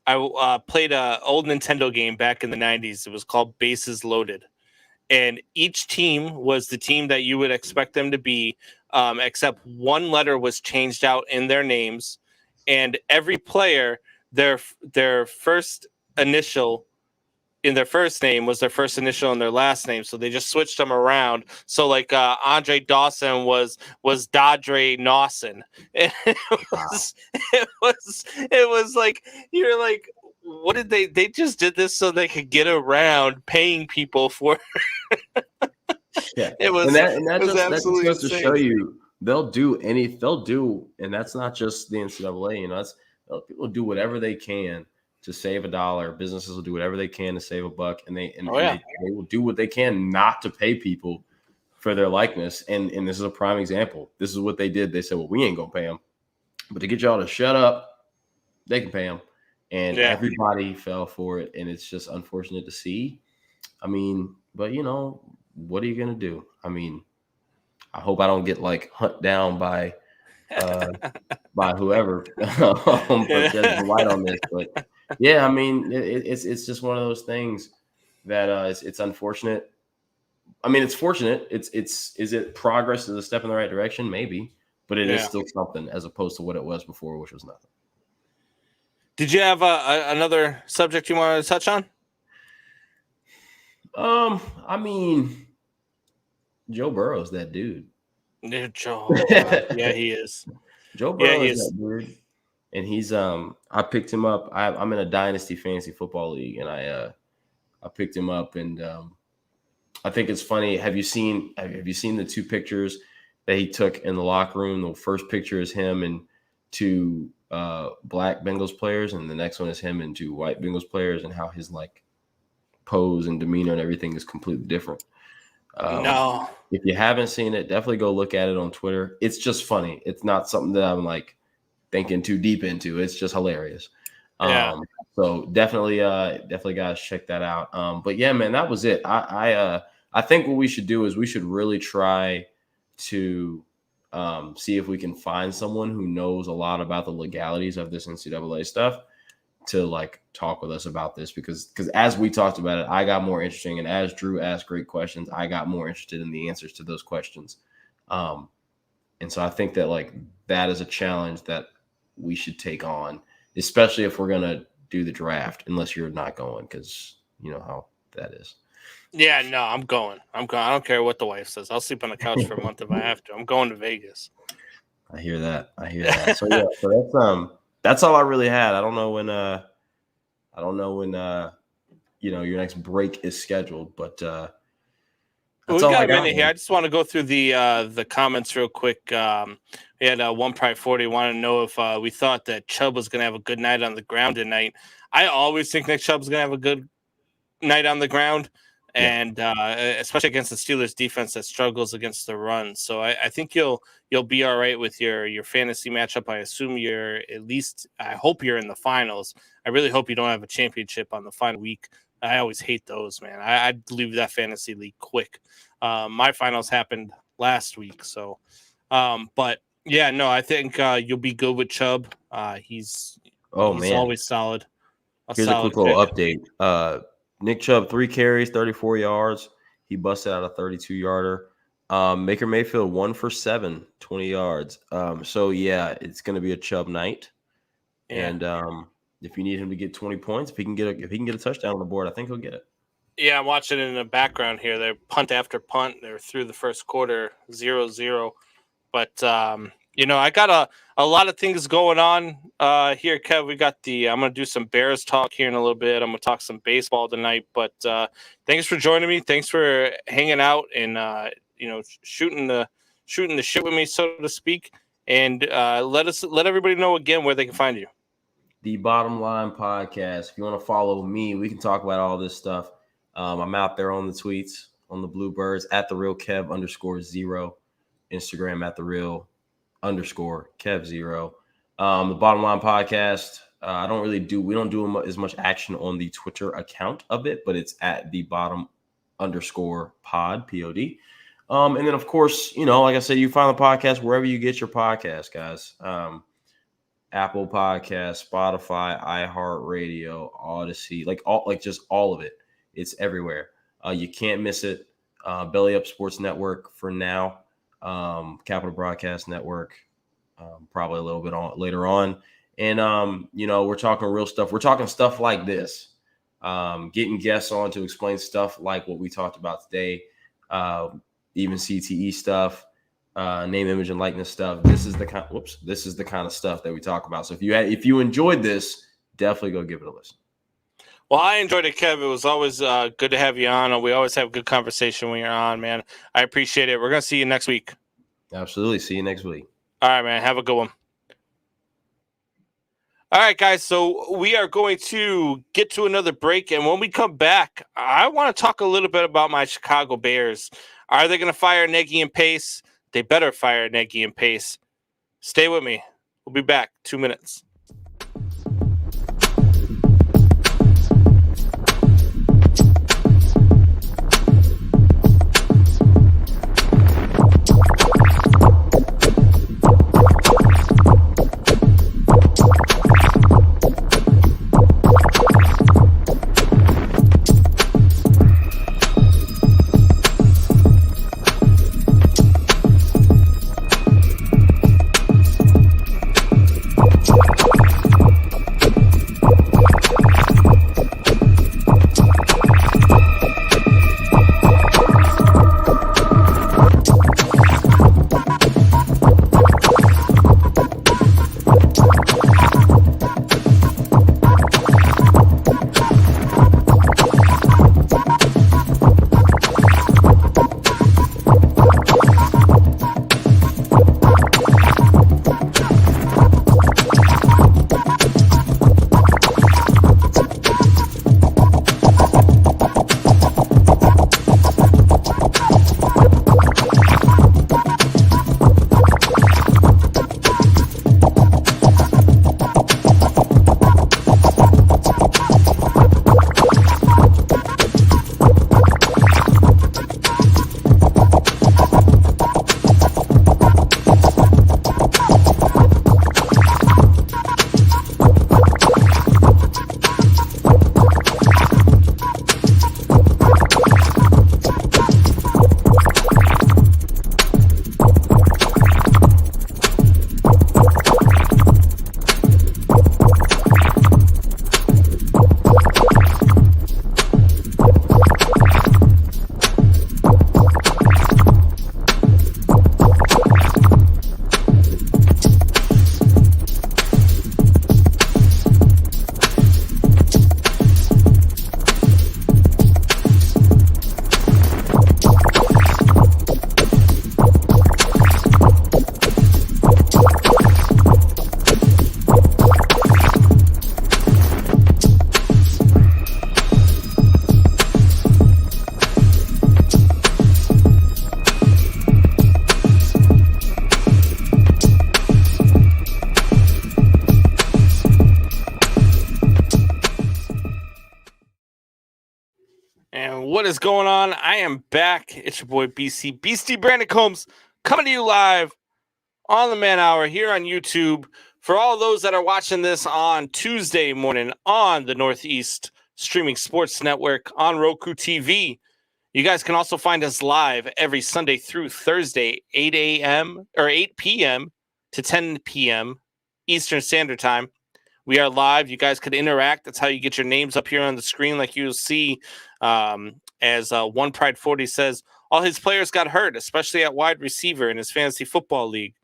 I played an old Nintendo game back in the 90s. It was called Bases Loaded. And each team was the team that you would expect them to be, except one letter was changed out in their names. And every player, their first initial in their first name was their first initial in their last name. So they just switched them around. So like Andre Dawson was Dodre Nawson. And it was like, you're like, what did they just did this so they could get around paying people for Yeah, it was that's just to show you they'll do, and that's not just the NCAA. People do whatever they can to save $1. Businesses will do whatever they can to save $1, and they will do what they can not to pay people for their likeness. And this is a prime example. This is what they did. They said, well, we ain't gonna pay them, but to get y'all to shut up, they can pay them. And everybody fell for it, and it's just unfortunate to see. I mean, but what are you gonna do? I mean, I hope I don't get like hunt down by whoever for shedding light on this. But yeah, I mean, it's just one of those things that it's unfortunate. I mean, it's fortunate. Is it progress? Is a step in the right direction? Maybe, but it is still something as opposed to what it was before, which was nothing. Did you have another subject you wanted to touch on? I mean, Joe Burrow's that dude. Joe, yeah, he is. Joe Burrow is that dude, and he's I picked him up. I'm in a dynasty fantasy football league, and I picked him up, and I think it's funny. Have you seen the two pictures that he took in the locker room? The first picture is him and two black Bengals players, and the next one is him and two white Bengals players, and how his like pose and demeanor and everything is completely different. No, if you haven't seen it, definitely go look at it on Twitter. It's just funny. It's not something that I'm like thinking too deep into. It's just hilarious. So definitely guys check that out. But yeah, man, that was it. I think what we should do is we should really try to see if we can find someone who knows a lot about the legalities of this NCAA stuff to like talk with us about this, because as we talked about it, I got more interesting, and as Drew asked great questions, I got more interested in the answers to those questions. And so I think that like that is a challenge that we should take on, especially if we're gonna do the draft, unless you're not going, because you know how that is. Yeah, no, I'm going. I don't care what the wife says. I'll sleep on the couch for a month if I have to. I'm going to Vegas. I hear that. So yeah, so that's all I really had. I don't know when your next break is scheduled, but we got a minute here. I just want to go through the comments real quick. We had one Pride 40 wanted to know if we thought that Chubb was going to have a good night on the ground tonight. I always think Nick Chubb's going to have a good night on the ground, and especially against the Steelers defense that struggles against the run. So I think you'll be all right with your fantasy matchup. I assume I hope you're in the finals. I really hope you don't have a championship on the final week. I always hate those, man. I'd leave that fantasy league quick. My finals happened last week. So, but yeah, no, I think you'll be good with Chubb. He's always solid. Here's a quick little update. Nick Chubb, 3 carries, 34 yards. He busted out a 32-yarder. Baker Mayfield, 1 for 7, 20 yards. So yeah, it's going to be a Chubb night. Yeah. And if you need him to get 20 points, if he can get a touchdown on the board, I think he'll get it. Yeah, I'm watching it in the background here. They're punt after punt. They're through the first quarter, 0-0. But I got a lot of things going on here, Kev. We got I'm going to do some Bears talk here in a little bit. I'm going to talk some baseball tonight. But thanks for joining me. Thanks for hanging out and shooting the shit with me, so to speak. And let everybody know again where they can find you. The Bottom Line Podcast. If you want to follow me, we can talk about all this stuff. I'm out there on the tweets on the Bluebirds, at the real Kev _0, Instagram at the real _Kev0. The Bottom Line Podcast. We don't do as much action on the Twitter account of it, but it's at the bottom _pod, POD. And then, of course, like I said, you find the podcast wherever you get your podcast, guys. Apple Podcasts, Spotify, iHeartRadio, Odyssey, just all of it. It's everywhere. You can't miss it. Belly Up Sports Network for now. Capital Broadcast Network, probably a little bit later on. And, we're talking real stuff. We're talking stuff like this, getting guests on to explain stuff like what we talked about today, even CTE stuff, name, image, and likeness stuff. This is the kind of stuff that we talk about. So if you enjoyed this, definitely go give it a listen. Well, I enjoyed it, Kev. It was always good to have you on. We always have good conversation when you're on, man. I appreciate it. We're going to see you next week. Absolutely. See you next week. All right, man. Have a good one. All right, guys. So we are going to get to another break. And when we come back, I want to talk a little bit about my Chicago Bears. Are they going to fire Nagy and Pace? They better fire Nagy and Pace. Stay with me. We'll be back 2 minutes. What is going on? I am back. It's your boy BC, Beastie Brandon Combs, coming to you live on the Man Hour here on YouTube. For all those that are watching this on Tuesday morning on the Northeast Streaming Sports Network on Roku TV, you guys can also find us live every Sunday through Thursday, 8 a.m. or 8 p.m. to 10 p.m. Eastern Standard Time. We are live. You guys could interact. That's how you get your names up here on the screen, like you'll see. As One Pride 40 says, all his players got hurt, especially at wide receiver in his fantasy football league.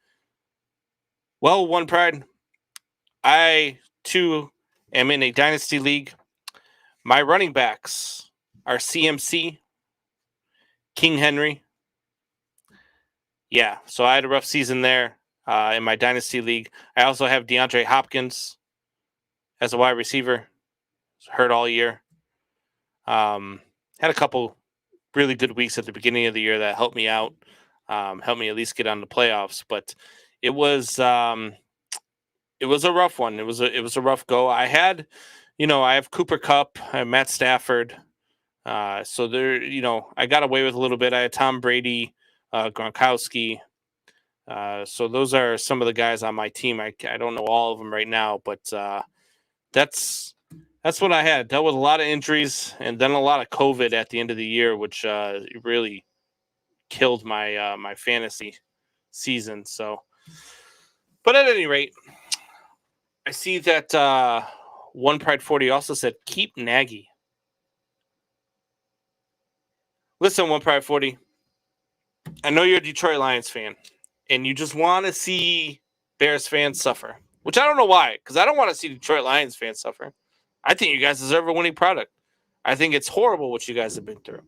Well, One Pride, I too am in a dynasty league. My running backs are CMC, King Henry. Yeah, so I had a rough season there in my dynasty league. I also have DeAndre Hopkins as a wide receiver. Hurt all year. Had a couple really good weeks at the beginning of the year that helped me out, helped me at least get on the playoffs. But it was a rough one. It was a rough go. I had, I have Cooper Kupp, I have Matt Stafford. So there, I got away with a little bit. I had Tom Brady, Gronkowski. So those are some of the guys on my team. I don't know all of them right now, but that's what I had. Dealt with a lot of injuries and then a lot of COVID at the end of the year, which really killed my my fantasy season. So, but at any rate, I see that One Pride 40 also said keep Nagy. Listen, One Pride 40, I know you're a Detroit Lions fan, and you just want to see Bears fans suffer, which I don't know why, because I don't want to see Detroit Lions fans suffer. I think you guys deserve a winning product. I think it's horrible what you guys have been through.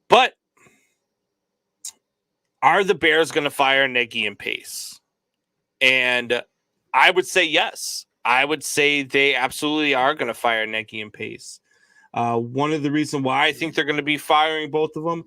But are the Bears going to fire Nagy and Pace? And I would say yes. I would say they absolutely are going to fire Nagy and Pace. One of the reasons why I think they're going to be firing both of them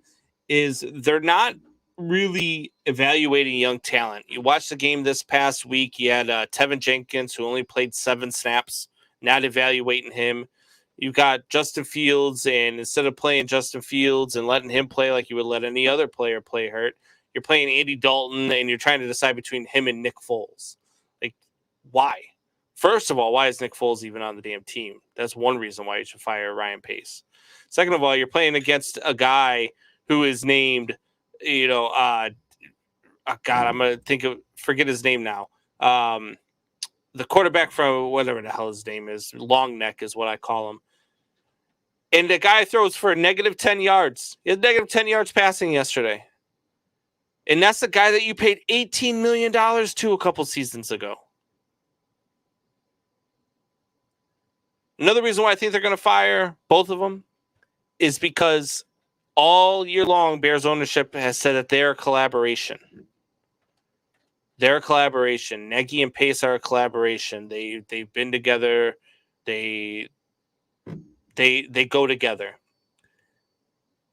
is they're not really evaluating young talent. You watched the game this past week. You had Tevin Jenkins, who only played 7 snaps, not evaluating him. You got Justin Fields, and instead of playing Justin Fields and letting him play like you would let any other player play hurt, you're playing Andy Dalton, and you're trying to decide between him and Nick Foles. Like, why? First of all, why is Nick Foles even on the damn team? That's one reason why you should fire Ryan Pace. Second of all, you're playing against a guy who is named, God, I'm going to forget his name now. The quarterback from whatever the hell his name is, Long Neck is what I call him. And the guy throws for negative 10 yards. He had negative 10 yards passing yesterday. And that's the guy that you paid $18 million to a couple seasons ago. Another reason why I think they're going to fire both of them is because all year long, Bears ownership has said that they're a collaboration. They're a collaboration. Nagy and Pace are a collaboration. They've been together. They go together.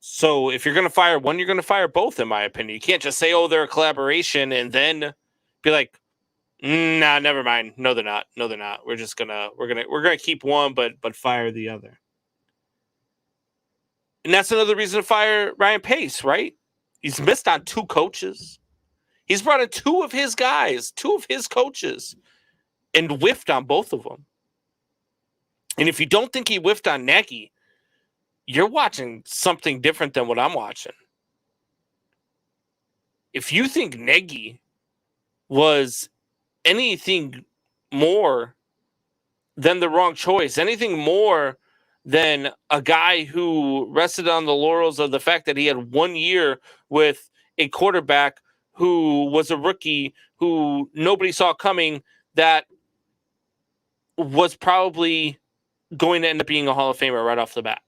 So if you're going to fire one, you're going to fire both, in my opinion. You can't just say, "Oh, they're a collaboration," and then be like, "Nah, never mind. No, they're not. No, they're not. We're gonna keep one, but fire the other." And that's another reason to fire Ryan Pace, right? He's missed on 2 coaches. He's brought in 2 of his guys, 2 of his coaches, and whiffed on both of them. And if you don't think he whiffed on Nagy, you're watching something different than what I'm watching. If you think Nagy was anything more than the wrong choice, anything more than a guy who rested on the laurels of the fact that he had 1 year with a quarterback who was a rookie, who nobody saw coming, that was probably going to end up being a Hall of Famer right off the bat.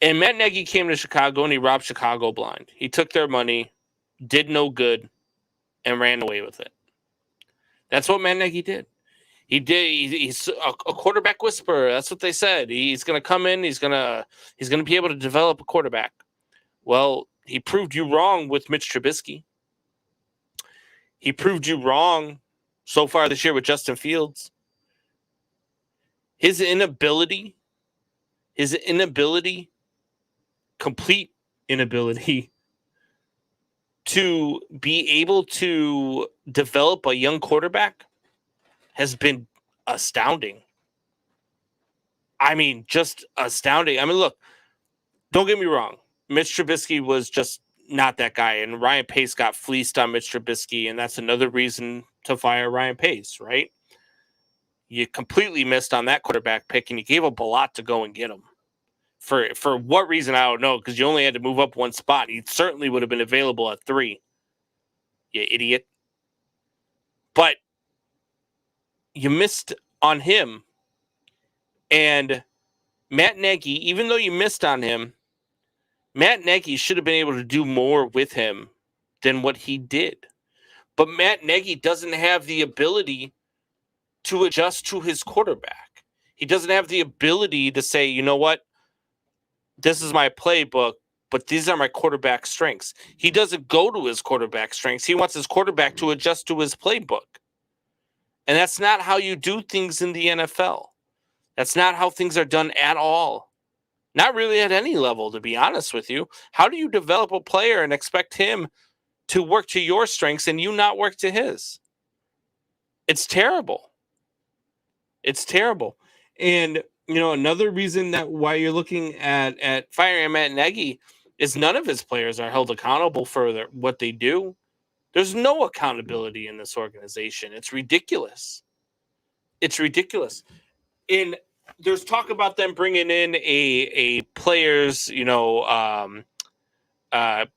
And Matt Nagy came to Chicago and he robbed Chicago blind. He took their money, did no good, and ran away with it. That's what Matt Nagy did. He's a quarterback whisperer. That's what they said. He's going to come in. He's going to be able to develop a quarterback. Well, he proved you wrong with Mitch Trubisky. He proved you wrong so far this year with Justin Fields. His inability, complete inability to be able to develop a young quarterback has been astounding. I mean, just astounding. I mean, look, don't get me wrong. Mitch Trubisky was just not that guy, and Ryan Pace got fleeced on Mitch Trubisky, and that's another reason to fire Ryan Pace, right? You completely missed on that quarterback pick, and you gave up a lot to go and get him. For what reason, I don't know, because you only had to move up one spot. He certainly would have been available at 3. You idiot. But you missed on him. And Matt Nagy, even though you missed on him, Matt Nagy should have been able to do more with him than what he did. But Matt Nagy doesn't have the ability to adjust to his quarterback. He doesn't have the ability to say, you know what, this is my playbook, but these are my quarterback strengths. He doesn't go to his quarterback strengths. He wants his quarterback to adjust to his playbook. And that's not how you do things in the NFL. That's not how things are done at all. Not really at any level, to be honest with you. How do you develop a player and expect him to work to your strengths and you not work to his? It's terrible. It's terrible. And, you know, another reason that why you're looking at firing Matt Nagy is none of his players are held accountable for what they do. There's no accountability in this organization. It's ridiculous. It's ridiculous. And there's talk about them bringing in a players,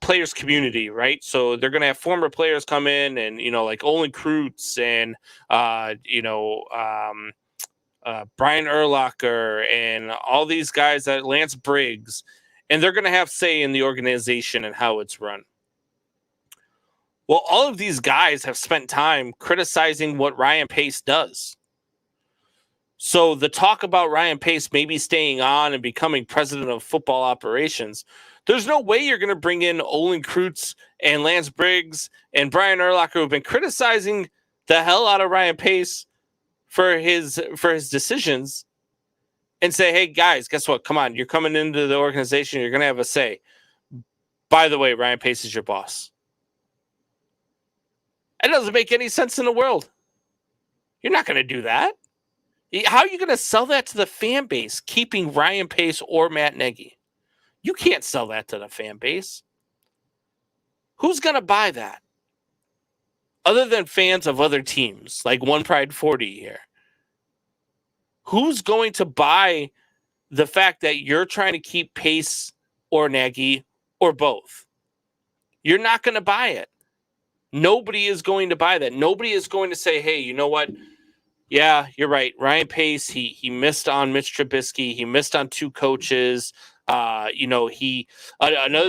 players community, right? So they're going to have former players come in and, like Olin Kreutz and, Brian Urlacher and all these guys, that Lance Briggs, and they're going to have say in the organization and how it's run. Well, all of these guys have spent time criticizing what Ryan Pace does. So the talk about Ryan Pace maybe staying on and becoming president of football operations, there's no way you're going to bring in Olin Kreutz and Lance Briggs and Brian Urlacher, who've been criticizing the hell out of Ryan Pace for his decisions, and say, hey, guys, guess what? Come on, you're coming into the organization. You're going to have a say. By the way, Ryan Pace is your boss. It doesn't make any sense in the world. You're not going to do that. How are you going to sell that to the fan base, keeping Ryan Pace or Matt Nagy? You can't sell that to the fan base. Who's going to buy that? Other than fans of other teams, like One Pride 40 here. Who's going to buy the fact that you're trying to keep Pace or Nagy or both? You're not going to buy it. Nobody is going to buy that. Nobody is going to say, hey, you know what? Yeah, you're right. Ryan Pace, he missed on Mitch Trubisky. He missed on two coaches. Another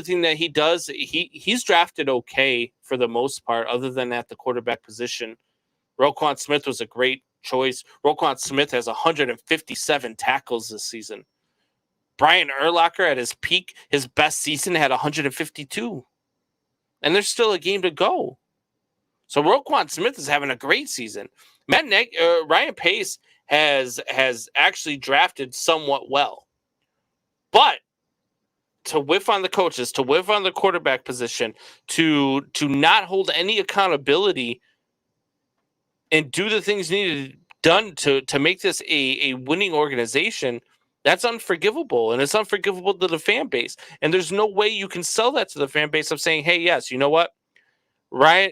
thing that he does, he's drafted okay for the most part, other than at the quarterback position. Roquan Smith was a great choice. Roquan Smith has 157 tackles this season. Brian Urlacher at his peak, his best season, had 152. And there's still a game to go. So Roquan Smith is having a great season. Ryan Pace has actually drafted somewhat well. But to whiff on the coaches, to whiff on the quarterback position, to not hold any accountability and do the things needed done to make this a winning organization, that's unforgivable. And it's unforgivable to the fan base. And there's no way you can sell that to the fan base of saying, hey, yes, you know what? Ryan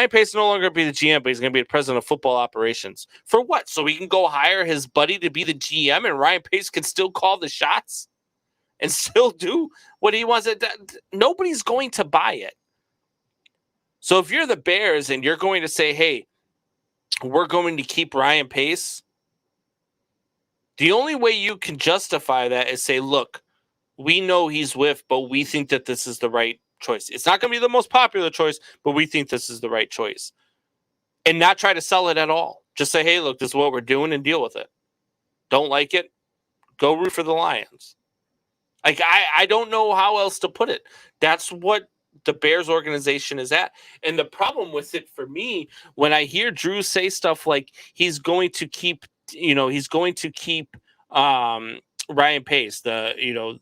Pace no longer be the GM, but he's going to be the president of football operations. For what? So he can go hire his buddy to be the GM, and Ryan Pace can still call the shots and still do what he wants. Nobody's going to buy it. So if you're the Bears and you're going to say, hey, we're going to keep Ryan Pace, the only way you can justify that is say, look, we know he's with, but we think that this is the right choice. It's not going to be the most popular choice, but we think this is the right choice. And not try to sell it at all. Just say, hey, look, this is what we're doing and deal with it. Don't like it? Go root for the Lions. Like, I don't know how else to put it. That's what the Bears organization is at. And the problem with it for me, when I hear Drew say stuff like he's going to keep Ryan Pace, the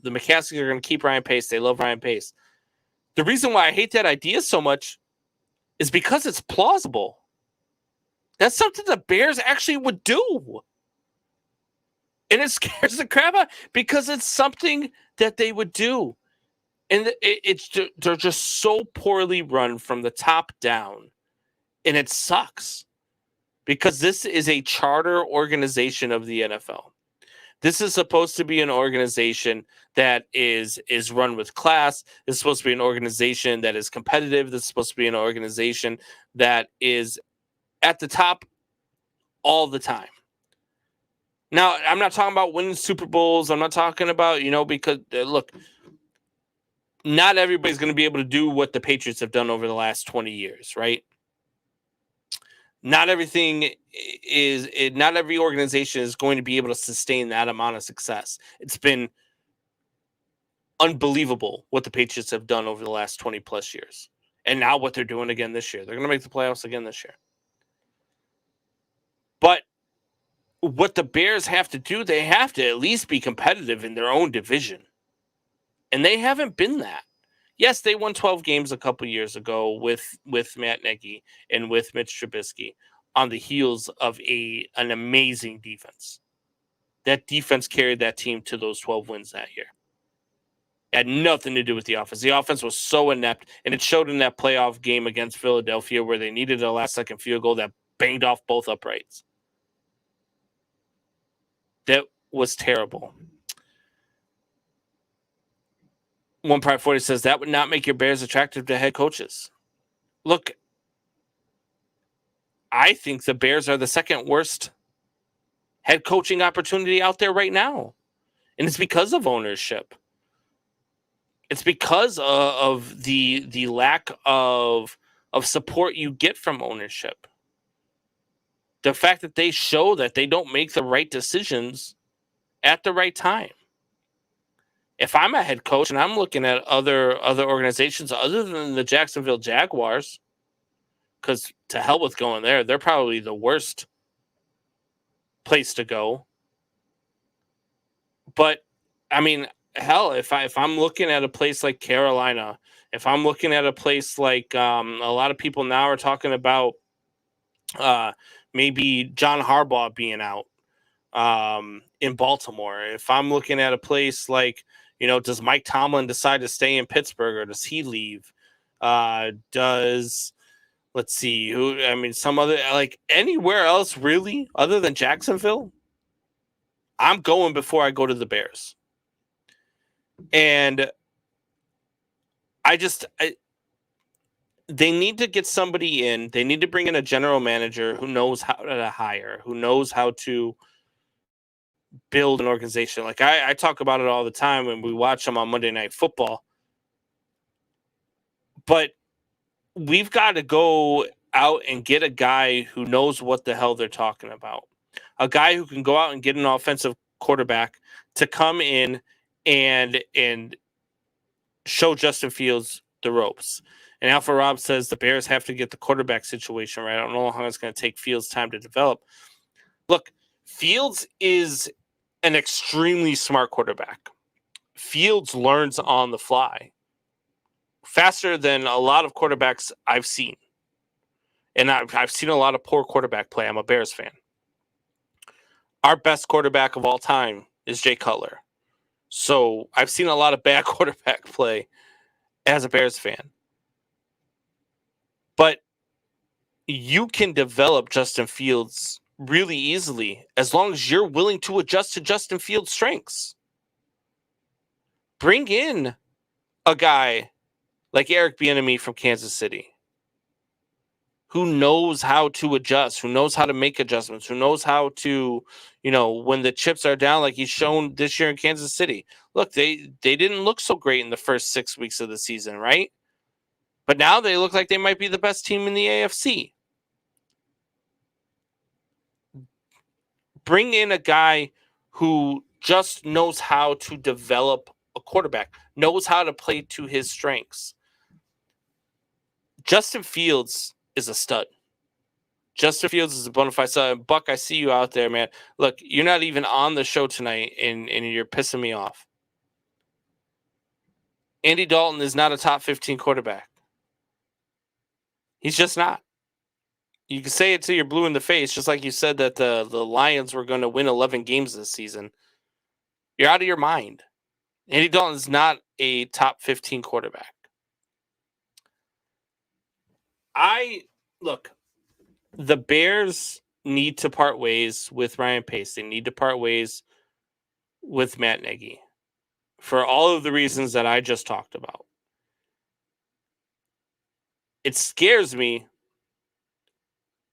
McCaskies are going to keep Ryan Pace. They love Ryan Pace. The reason why I hate that idea so much is because it's plausible. That's something the Bears actually would do. And it scares the crap out because it's something that they would do. And they're just so poorly run from the top down. And it sucks because this is a charter organization of the NFL. This is supposed to be an organization that is run with class. It's supposed to be an organization that is competitive. This is supposed to be an organization that is at the top all the time. Now, I'm not talking about winning Super Bowls. I'm not talking about, because, look, not everybody's going to be able to do what the Patriots have done over the last 20 years, right? Not every organization is going to be able to sustain that amount of success. It's been unbelievable what the Patriots have done over the last 20 plus years. And now what they're doing again this year. They're going to make the playoffs again this year. But what the Bears have to do, they have to at least be competitive in their own division. And they haven't been that. Yes, they won 12 games a couple years ago with Matt Nagy and with Mitch Trubisky on the heels of an amazing defense. That defense carried that team to those 12 wins that year. It had nothing to do with the offense. The offense was so inept, and it showed in that playoff game against Philadelphia where they needed a last-second field goal that banged off both uprights. That was terrible. One Pride 40 says that would not make your Bears attractive to head coaches. Look, I think the Bears are the second worst head coaching opportunity out there right now. And it's because of ownership. It's because of the lack of support you get from ownership. The fact that they show that they don't make the right decisions at the right time. If I'm a head coach and I'm looking at other organizations other than the Jacksonville Jaguars, because to hell with going there, they're probably the worst place to go. But I mean, hell, if I'm looking at a place like Carolina, if I'm looking at a place like a lot of people now are talking about maybe John Harbaugh being out in Baltimore. If I'm looking at a place like, does Mike Tomlin decide to stay in Pittsburgh or does he leave? Some other, like anywhere else really other than Jacksonville, I'm going before I go to the Bears. And they need to get somebody in. They need to bring in a general manager who knows how to hire, who knows how to build an organization. Like I talk about it all the time when we watch them on Monday Night Football. But we've got to go out and get a guy who knows what the hell they're talking about. A guy who can go out and get an offensive quarterback to come in and show Justin Fields the ropes. And Alpha Rob says the Bears have to get the quarterback situation right. I don't know how it's going to take Fields time to develop. Look, Fields is an extremely smart quarterback. Fields learns on the fly faster than a lot of quarterbacks I've seen. And I've seen a lot of poor quarterback play. I'm a Bears fan. Our best quarterback of all time is Jay Cutler. So I've seen a lot of bad quarterback play as a Bears fan. But you can develop Justin Fields really easily as long as you're willing to adjust to Justin Fields' strengths. Bring in a guy like Eric Bieniemy from Kansas City who knows how to adjust, who knows how to make adjustments, who knows how to, when the chips are down like he's shown this year in Kansas City. Look, they didn't look so great in the first 6 weeks of the season, right? But now they look like they might be the best team in the AFC. Bring in a guy who just knows how to develop a quarterback, knows how to play to his strengths. Justin Fields is a stud. Justin Fields is a bona fide stud. Buck, I see you out there, man. Look, you're not even on the show tonight, and you're pissing me off. Andy Dalton is not a top 15 quarterback. He's just not. You can say it till you're blue in the face, just like you said that the Lions were going to win 11 games this season. You're out of your mind. Andy Dalton is not a top 15 quarterback. Look, the Bears need to part ways with Ryan Pace. They need to part ways with Matt Nagy for all of the reasons that I just talked about. It scares me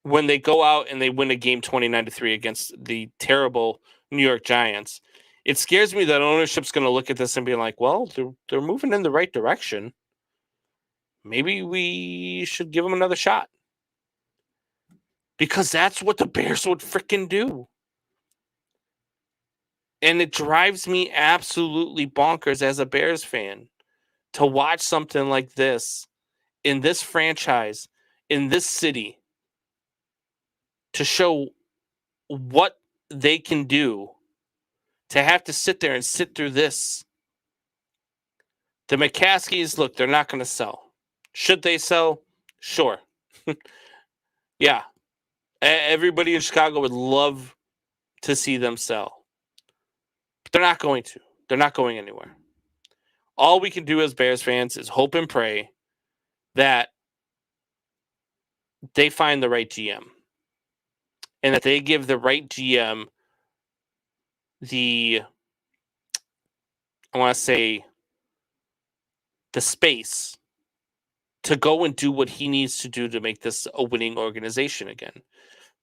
when they go out and they win a game 29-3 against the terrible New York Giants. It scares me that ownership's going to look at this and be like, well, they're moving in the right direction. Maybe we should give them another shot. because that's what the Bears would freaking do. And it drives me absolutely bonkers as a Bears fan to watch something like this in this franchise, in this city, to show what they can do, to have to sit there and sit through this. The McCaskies, look, they're not going to sell. Should they sell? Sure. Yeah. Everybody in Chicago would love to see them sell. But they're not going to. They're not going anywhere. All we can do as Bears fans is hope and pray that they find the right GM. And that they give the right GM the space to go and do what he needs to do to make this a winning organization again.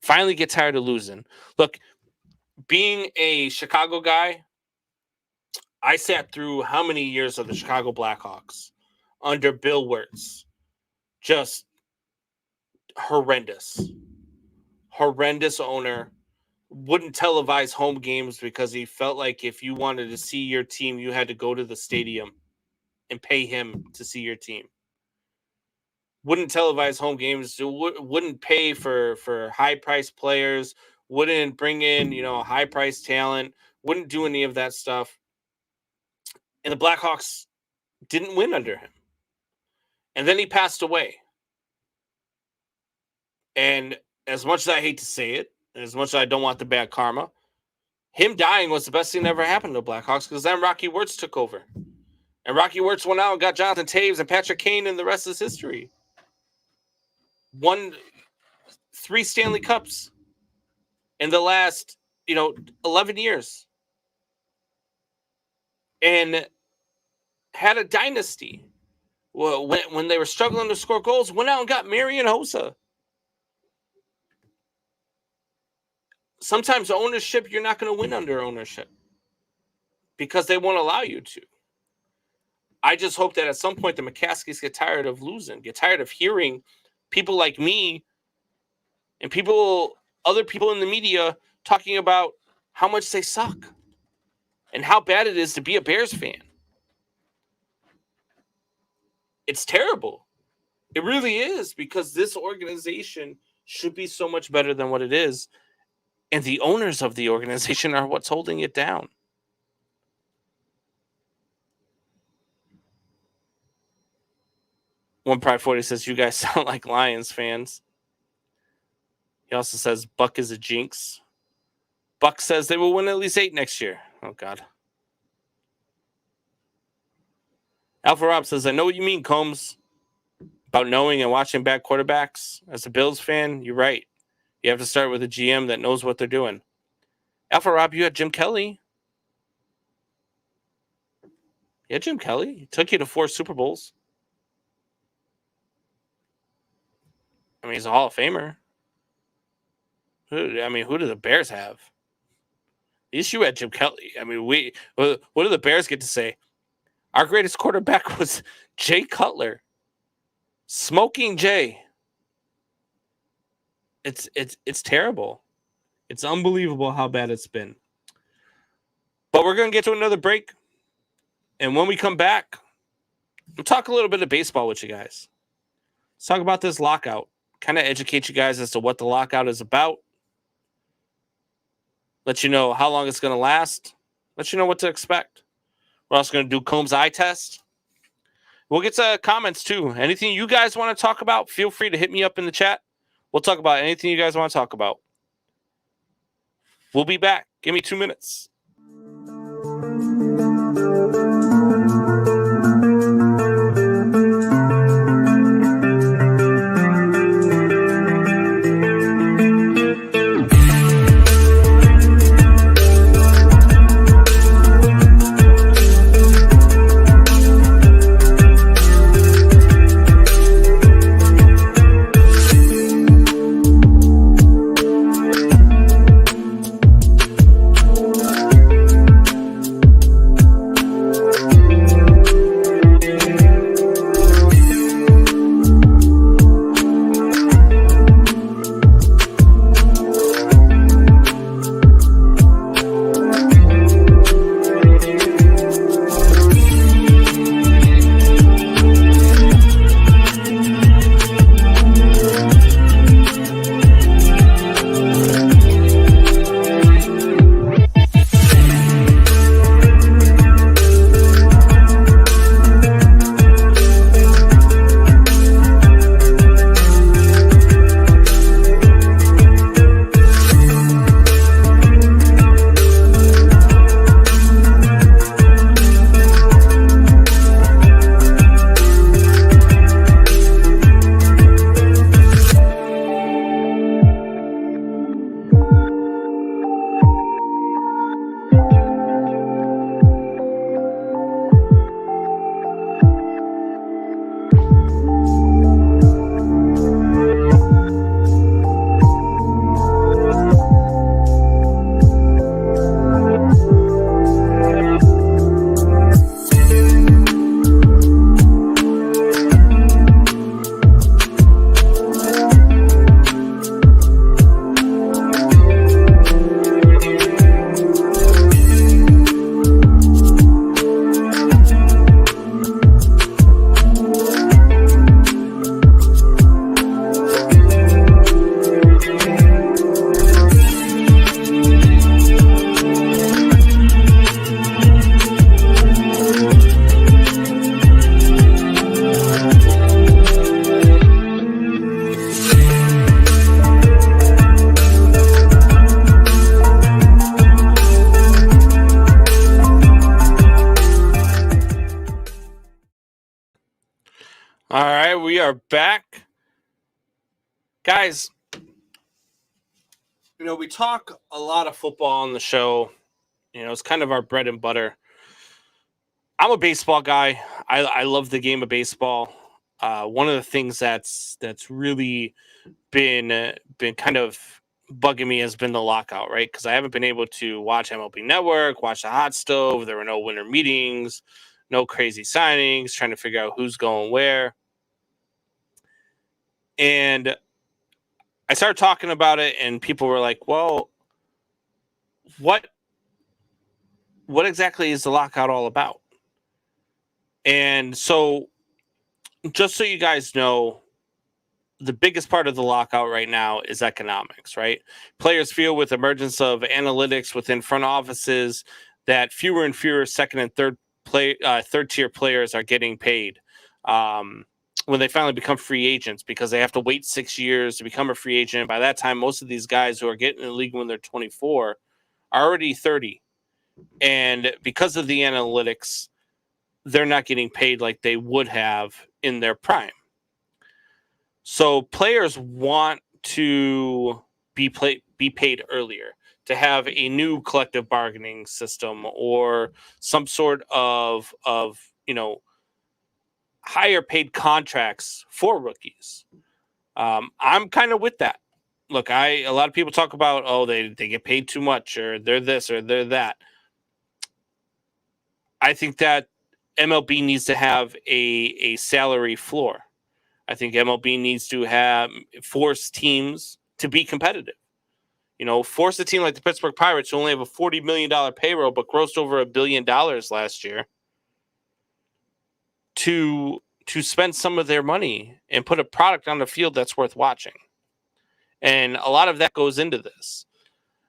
Finally get tired of losing. Look, being a Chicago guy, I sat through how many years of the Chicago Blackhawks under Bill Wirtz? Just horrendous. Horrendous owner. Wouldn't televise home games because he felt like if you wanted to see your team, you had to go to the stadium and pay him to see your team. Wouldn't televise home games. Wouldn't pay for high-priced players. Wouldn't bring in, high-priced talent. Wouldn't do any of that stuff. And the Blackhawks didn't win under him. And then he passed away. And as much as I hate to say it, and as much as I don't want the bad karma, him dying was the best thing that ever happened to the Blackhawks because then Rocky Wirtz took over. And Rocky Wirtz went out and got Jonathan Taves and Patrick Kane, and the rest is history. Won 3 Stanley Cups in the last, 11 years. And had a dynasty. Well, when they were struggling to score goals, went out and got Marian Hossa. Sometimes ownership, you're not going to win under ownership because they won't allow you to. I just hope that at some point the McCaskies get tired of losing, get tired of hearing people like me and other people in the media talking about how much they suck and how bad it is to be a Bears fan. It's terrible. It really is, because this organization should be so much better than what it is. And the owners of the organization are what's holding it down. One Pride 40 says, you guys sound like Lions fans. He also says, Buck is a jinx. Buck says they will win at least 8 next year. Oh, God. Alpha Rob says, I know what you mean, Combs, about knowing and watching bad quarterbacks. As a Bills fan, you're right. You have to start with a GM that knows what they're doing. Alpha Rob, you had Jim Kelly. Yeah, Jim Kelly. He took you to 4 Super Bowls. I mean, he's a Hall of Famer. Who do the Bears have? At least you had Jim Kelly. I mean, what do the Bears get to say? Our greatest quarterback was Jay Cutler. Smoking Jay. It's terrible. It's unbelievable how bad it's been. But we're going to get to another break. And when we come back, we'll talk a little bit of baseball with you guys. Let's talk about this lockout. Kind of educate you guys as to what the lockout is about. Let you know how long it's going to last. Let you know what to expect. We're also going to do Combs' eye test. We'll get to comments too. Anything you guys want to talk about, feel free to hit me up in the chat. We'll talk about anything you guys want to talk about. We'll be back. Give me 2 minutes. are back. Guys, we talk a lot of football on the show. It's kind of our bread and butter. I'm a baseball guy. I love the game of baseball. One of the things that's really been kind of bugging me has been the lockout, right? Because I haven't been able to watch MLB Network, watch the hot stove. There were no winter meetings, no crazy signings, trying to figure out who's going where. And I started talking about it, and people were like, well, what exactly is the lockout all about? And so, just so you guys know, the biggest part of the lockout right now is economics, right? Players feel with emergence of analytics within front offices that fewer and fewer second and third tier players are getting paid when they finally become free agents, because they have to wait 6 years to become a free agent. By that time, most of these guys who are getting in the league when they're 24 are already 30. And because of the analytics, they're not getting paid like they would have in their prime. So players want to be paid earlier, to have a new collective bargaining system or some sort of higher paid contracts for rookies. I'm kind of with that. Look, a lot of people talk about, they get paid too much, or they're this or they're that. I think that MLB needs to have a salary floor. I think MLB needs to force teams to be competitive. Force a team like the Pittsburgh Pirates, who only have a $40 million payroll but grossed over $1 billion last year, to spend some of their money and put a product on the field that's worth watching. And a lot of that goes into this.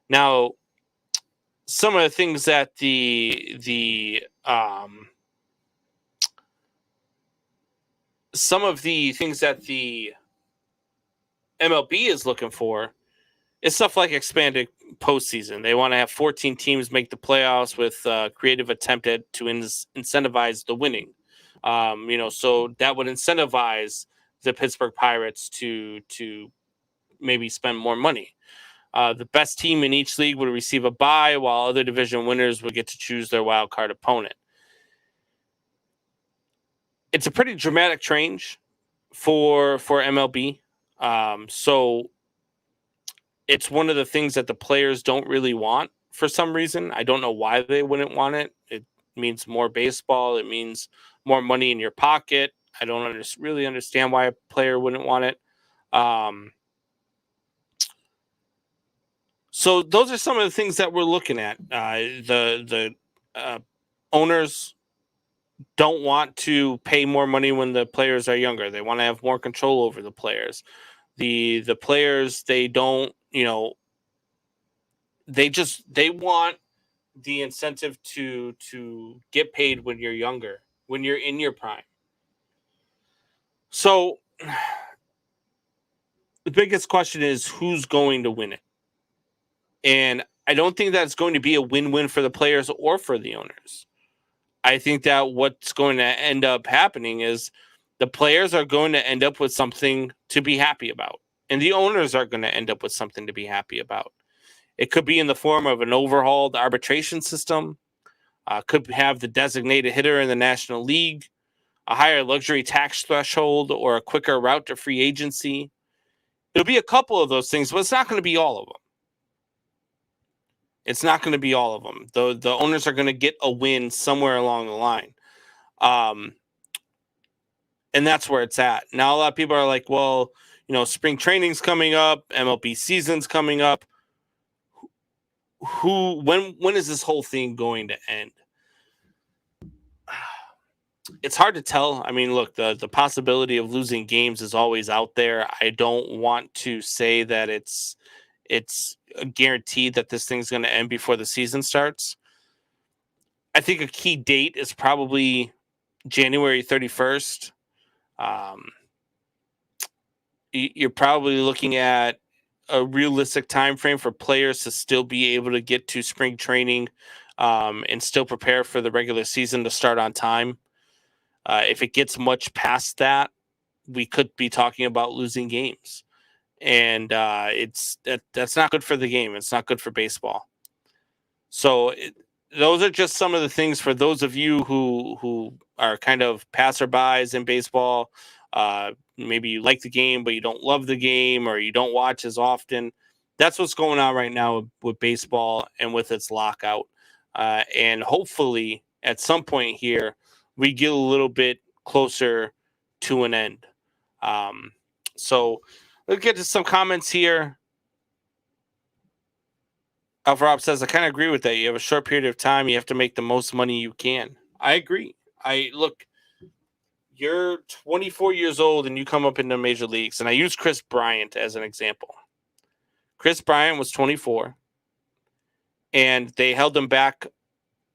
Now, some of the things that the MLB is looking for is stuff like expanded postseason. They want to have 14 teams make the playoffs with creative attempt to incentivize the winning. So that would incentivize the Pittsburgh Pirates to maybe spend more money. The best team in each league would receive a bye, while other division winners would get to choose their wild card opponent. It's a pretty dramatic change for MLB. So it's one of the things that the players don't really want for some reason. I don't know why they wouldn't want it. It means more baseball. It means more money in your pocket. I don't really understand why a player wouldn't want it. So those are some of the things that we're looking at. The owners don't want to pay more money when the players are younger. They want to have more control over the players. The players, they don't, they want the incentive to get paid when you're younger, when you're in your prime. So the biggest question is, who's going to win it? And I don't think that's going to be a win-win for the players or for the owners. I think that what's going to end up happening is the players are going to end up with something to be happy about, and the owners are going to end up with something to be happy about. It could be in the form of an overhauled arbitration system, could have the designated hitter in the National League, a higher luxury tax threshold, or a quicker route to free agency. It'll be a couple of those things, but it's not going to be all of them. It's not going to be all of them. The owners are going to get a win somewhere along the line. And that's where it's at. Now, a lot of people are like, well, spring training's coming up, MLB season's coming up. When is this whole thing going to end? It's hard to tell. I mean, look, the possibility of losing games is always out there. I don't want to say that it's guaranteed that this thing's going to end before the season starts. I think a key date is probably January 31st. You're probably looking at a realistic time frame for players to still be able to get to spring training and still prepare for the regular season to start on time. If it gets much past that, we could be talking about losing games. And that's not good for the game. It's not good for baseball. So those are just some of the things for those of you who are kind of passerbys in baseball. Maybe you like the game, but you don't love the game, or you don't watch as often. That's what's going on right now with baseball and with its lockout. And hopefully at some point here, we get a little bit closer to an end. So let's get to some comments here. Alpha Rob says, I kind of agree with that. You have a short period of time. You have to make the most money you can. I agree. Look, you're 24 years old and you come up in the major leagues. And I use Chris Bryant as an example. Chris Bryant was 24 and they held him back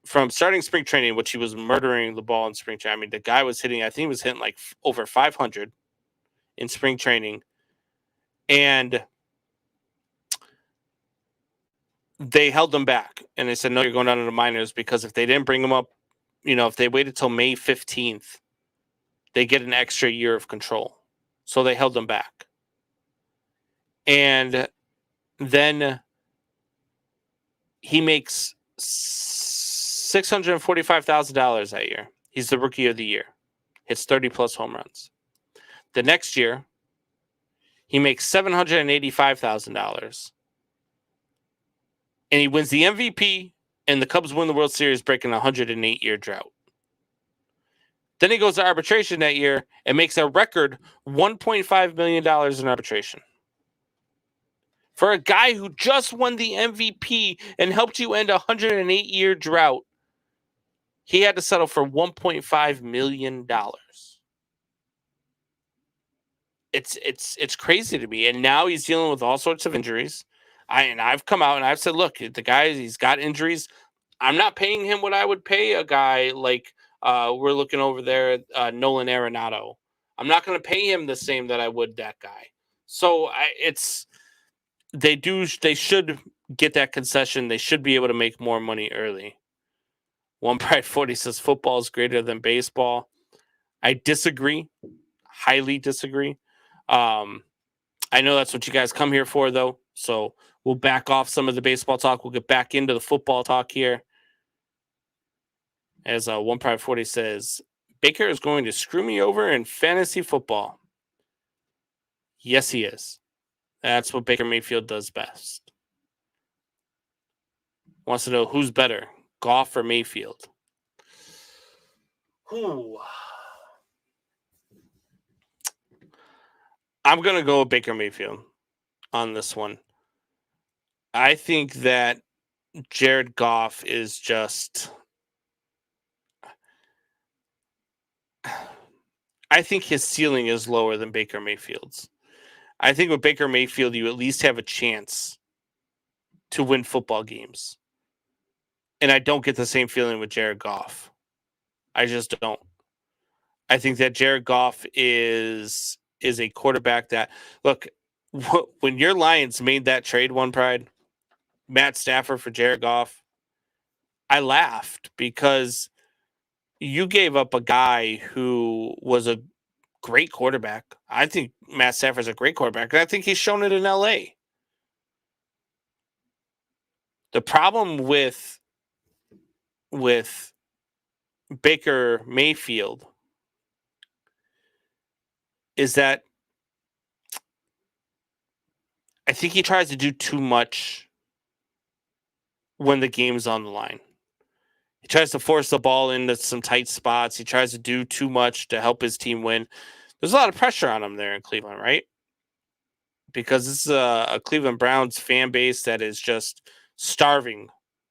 from starting spring training, which he was murdering the ball in spring training. I mean, the guy was hitting, I think he was hitting like over 500 in spring training. And they held them back and they said, no, you're going down to the minors, because if they didn't bring him up, if they waited till May 15th, they get an extra year of control. So they held him back. And then he makes $645,000 that year. He's the rookie of the year. Hits 30 plus home runs. The next year, he makes $785,000. And he wins the MVP, and the Cubs win the World Series, breaking a 108-year drought. Then he goes to arbitration that year and makes a record $1.5 million in arbitration. For a guy who just won the MVP and helped you end a 108-year drought, he had to settle for $1.5 million. It's crazy to me. And now he's dealing with all sorts of injuries. I've come out and I've said, look, the guy, he's got injuries. I'm not paying him what I would pay a guy like we're looking over there, Nolan Arenado. I'm not going to pay him the same that I would that guy. So they should get that concession. They should be able to make more money early. One Pride 40 says football is greater than baseball. I disagree. Highly disagree. I know that's what you guys come here for, though. So we'll back off some of the baseball talk. We'll get back into the football talk here. As One Pride 40 says, Baker is going to screw me over in fantasy football. Yes, he is. That's what Baker Mayfield does best. Wants to know who's better, Goff or Mayfield. Ooh. I'm going to go with Baker Mayfield on this one. I think that Jared Goff is just... I think his ceiling is lower than Baker Mayfield's. I think with Baker Mayfield, you at least have a chance to win football games. And I don't get the same feeling with Jared Goff. I just don't. I think that Jared Goff is a quarterback that, look, when your Lions made that trade, One Pride, Matt Stafford for Jared Goff, I laughed because you gave up a guy who was a great quarterback. I think Matt Stafford's a great quarterback, and I think he's shown it in LA. The problem with Baker Mayfield is that I think he tries to do too much when the game's on the line. He tries to force the ball into some tight spots. He tries to do too much to help his team win. There's a lot of pressure on him there in Cleveland, right? Because this is a Cleveland Browns fan base that is just starving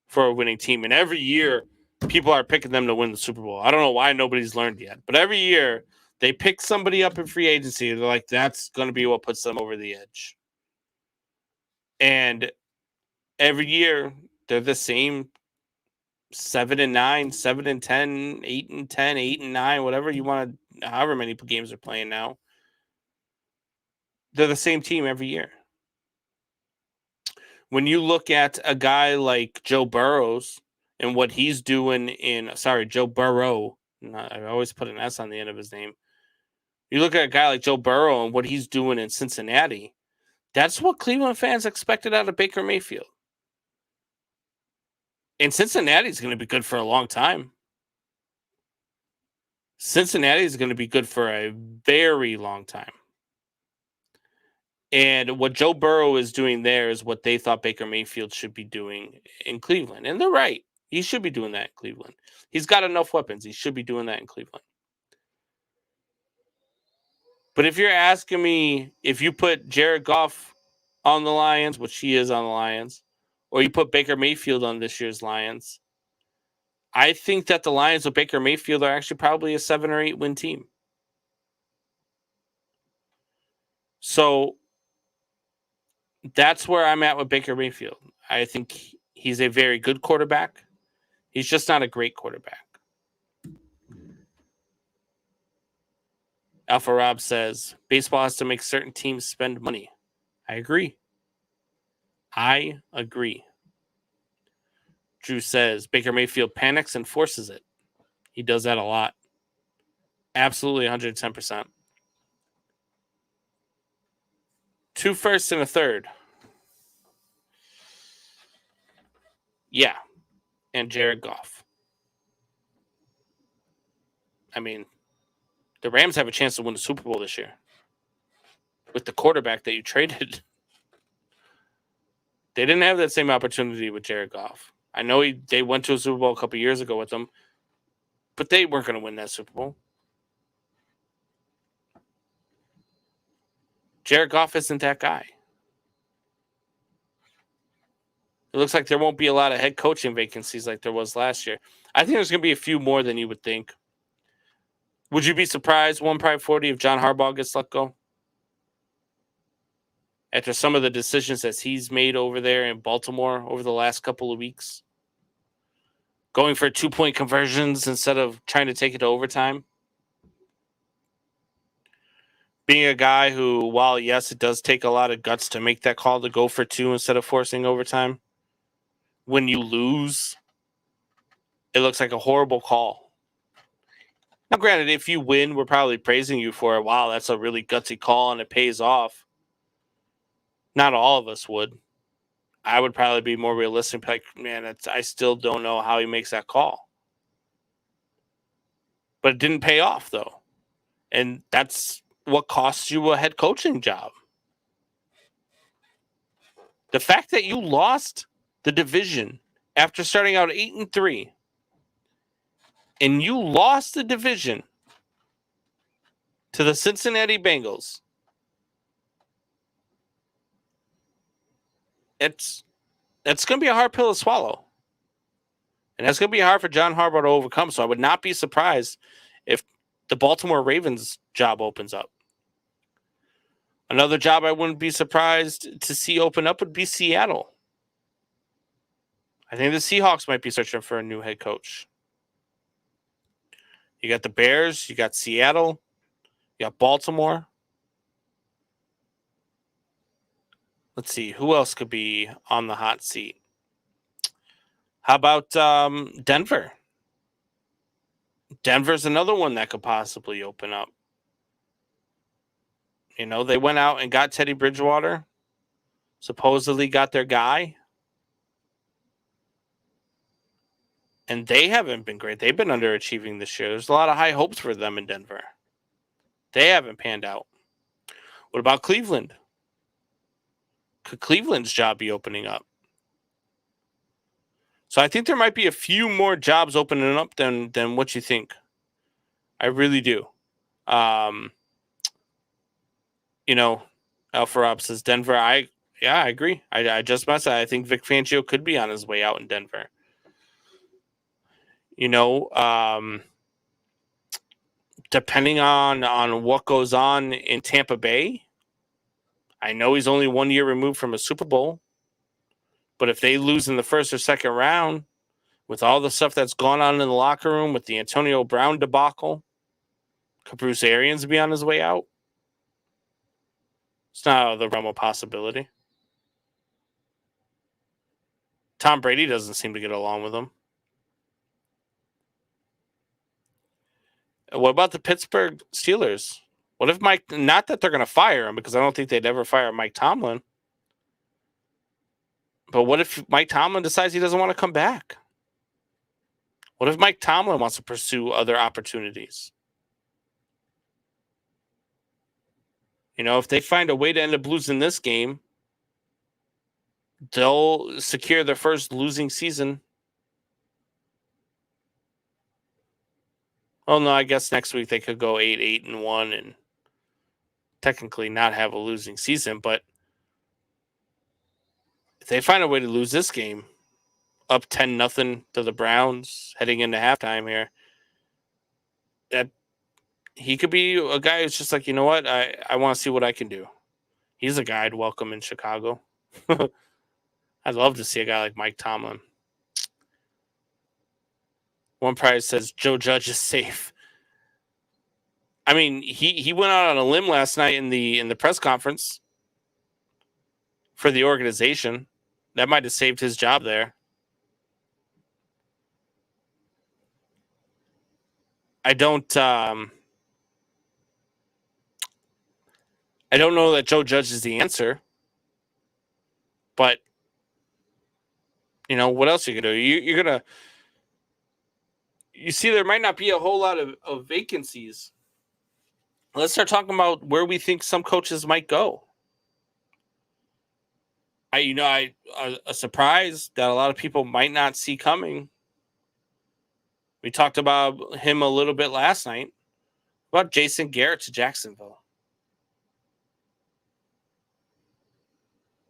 for a winning team. And every year, people are picking them to win the Super Bowl. I don't know why nobody's learned yet. But every year, they pick somebody up in free agency. They're like, that's going to be what puts them over the edge. And every year, they're the same 7-9, 7-10, 8-10, 8-9, whatever you want to, however many games they're playing now. They're the same team every year. When you look at a guy like Joe Burrows and what he's doing Joe Burrow, I always put an S on the end of his name. You look at a guy like Joe Burrow and what he's doing in Cincinnati. That's what Cleveland fans expected out of Baker Mayfield. And Cincinnati's going to be good for a long time. Cincinnati is going to be good for a very long time. And what Joe Burrow is doing there is what they thought Baker Mayfield should be doing in Cleveland. And they're right. He should be doing that in Cleveland. He's got enough weapons. He should be doing that in Cleveland. But if you're asking me if you put Jared Goff on the Lions, which he is on the Lions, or you put Baker Mayfield on this year's Lions, I think that the Lions with Baker Mayfield are actually probably a 7 or 8 win team. So that's where I'm at with Baker Mayfield. I think he's a very good quarterback. He's just not a great quarterback. Alpha Rob says, baseball has to make certain teams spend money. I agree. Drew says, Baker Mayfield panics and forces it. He does that a lot. Absolutely 110%. 2 firsts and a third. Yeah. And Jared Goff. I mean, the Rams have a chance to win the Super Bowl this year with the quarterback that you traded. They didn't have that same opportunity with Jared Goff. I know they went to a Super Bowl a couple years ago with him, but they weren't going to win that Super Bowl. Jared Goff isn't that guy. It looks like there won't be a lot of head coaching vacancies like there was last year. I think there's going to be a few more than you would think. Would you be surprised, 1/40, if John Harbaugh gets let go? After some of the decisions that he's made over there in Baltimore over the last couple of weeks? Going for 2-point conversions instead of trying to take it to overtime? Being a guy who, while yes, it does take a lot of guts to make that call to go for 2 instead of forcing overtime, when you lose, it looks like a horrible call. Now, granted, if you win, we're probably praising you for it. Wow, that's a really gutsy call and it pays off. Not all of us would. I would probably be more realistic. Like, man, I still don't know how he makes that call. But it didn't pay off, though. And that's what costs you a head coaching job. The fact that you lost the division after starting out 8-3, and you lost the division to the Cincinnati Bengals, that's going to be a hard pill to swallow. And that's going to be hard for John Harbaugh to overcome. So I would not be surprised if the Baltimore Ravens job opens up. Another job I wouldn't be surprised to see open up would be Seattle. I think the Seahawks might be searching for a new head coach. You got the Bears, you got Seattle, you got Baltimore. Let's see, who else could be on the hot seat? How about Denver? Denver's another one that could possibly open up. You know, they went out and got Teddy Bridgewater, supposedly got their guy. And they haven't been great. They've been underachieving this year. There's a lot of high hopes for them in Denver. They haven't panned out. What about Cleveland? Could Cleveland's job be opening up? So I think there might be a few more jobs opening up than what you think. I really do. You know, Alpha Rob says Denver. I agree. I just messed. I think Vic Fangio could be on his way out in Denver. You know, depending on what goes on in Tampa Bay, I know he's only 1 year removed from a Super Bowl. But if they lose in the first or second round, with all the stuff that's gone on in the locker room, with the Antonio Brown debacle, could Bruce Arians be on his way out? It's not out of the realm of possibility. Tom Brady doesn't seem to get along with him. What about the Pittsburgh Steelers? What if Mike, not that they're going to fire him, because I don't think they'd ever fire Mike Tomlin. But what if Mike Tomlin decides he doesn't want to come back? What if Mike Tomlin wants to pursue other opportunities? You know, if they find a way to end up losing this game, they'll secure their first losing season. Oh, no, I guess next week they could go 8-1 and technically not have a losing season. But if they find a way to lose this game, up 10-0 to the Browns heading into halftime here, that he could be a guy who's just like, you know what, I want to see what I can do. He's a guy I'd welcome in Chicago. I'd love to see a guy like Mike Tomlin. One prize says Joe Judge is safe. I mean, he went out on a limb last night in the press conference for the organization. That might have saved his job there. I don't know that Joe Judge is the answer, but you know what else you can do? You're gonna. You see, there might not be a whole lot of vacancies. Let's start talking about where we think some coaches might go. A surprise that a lot of people might not see coming. We talked about him a little bit last night, about Jason Garrett to Jacksonville.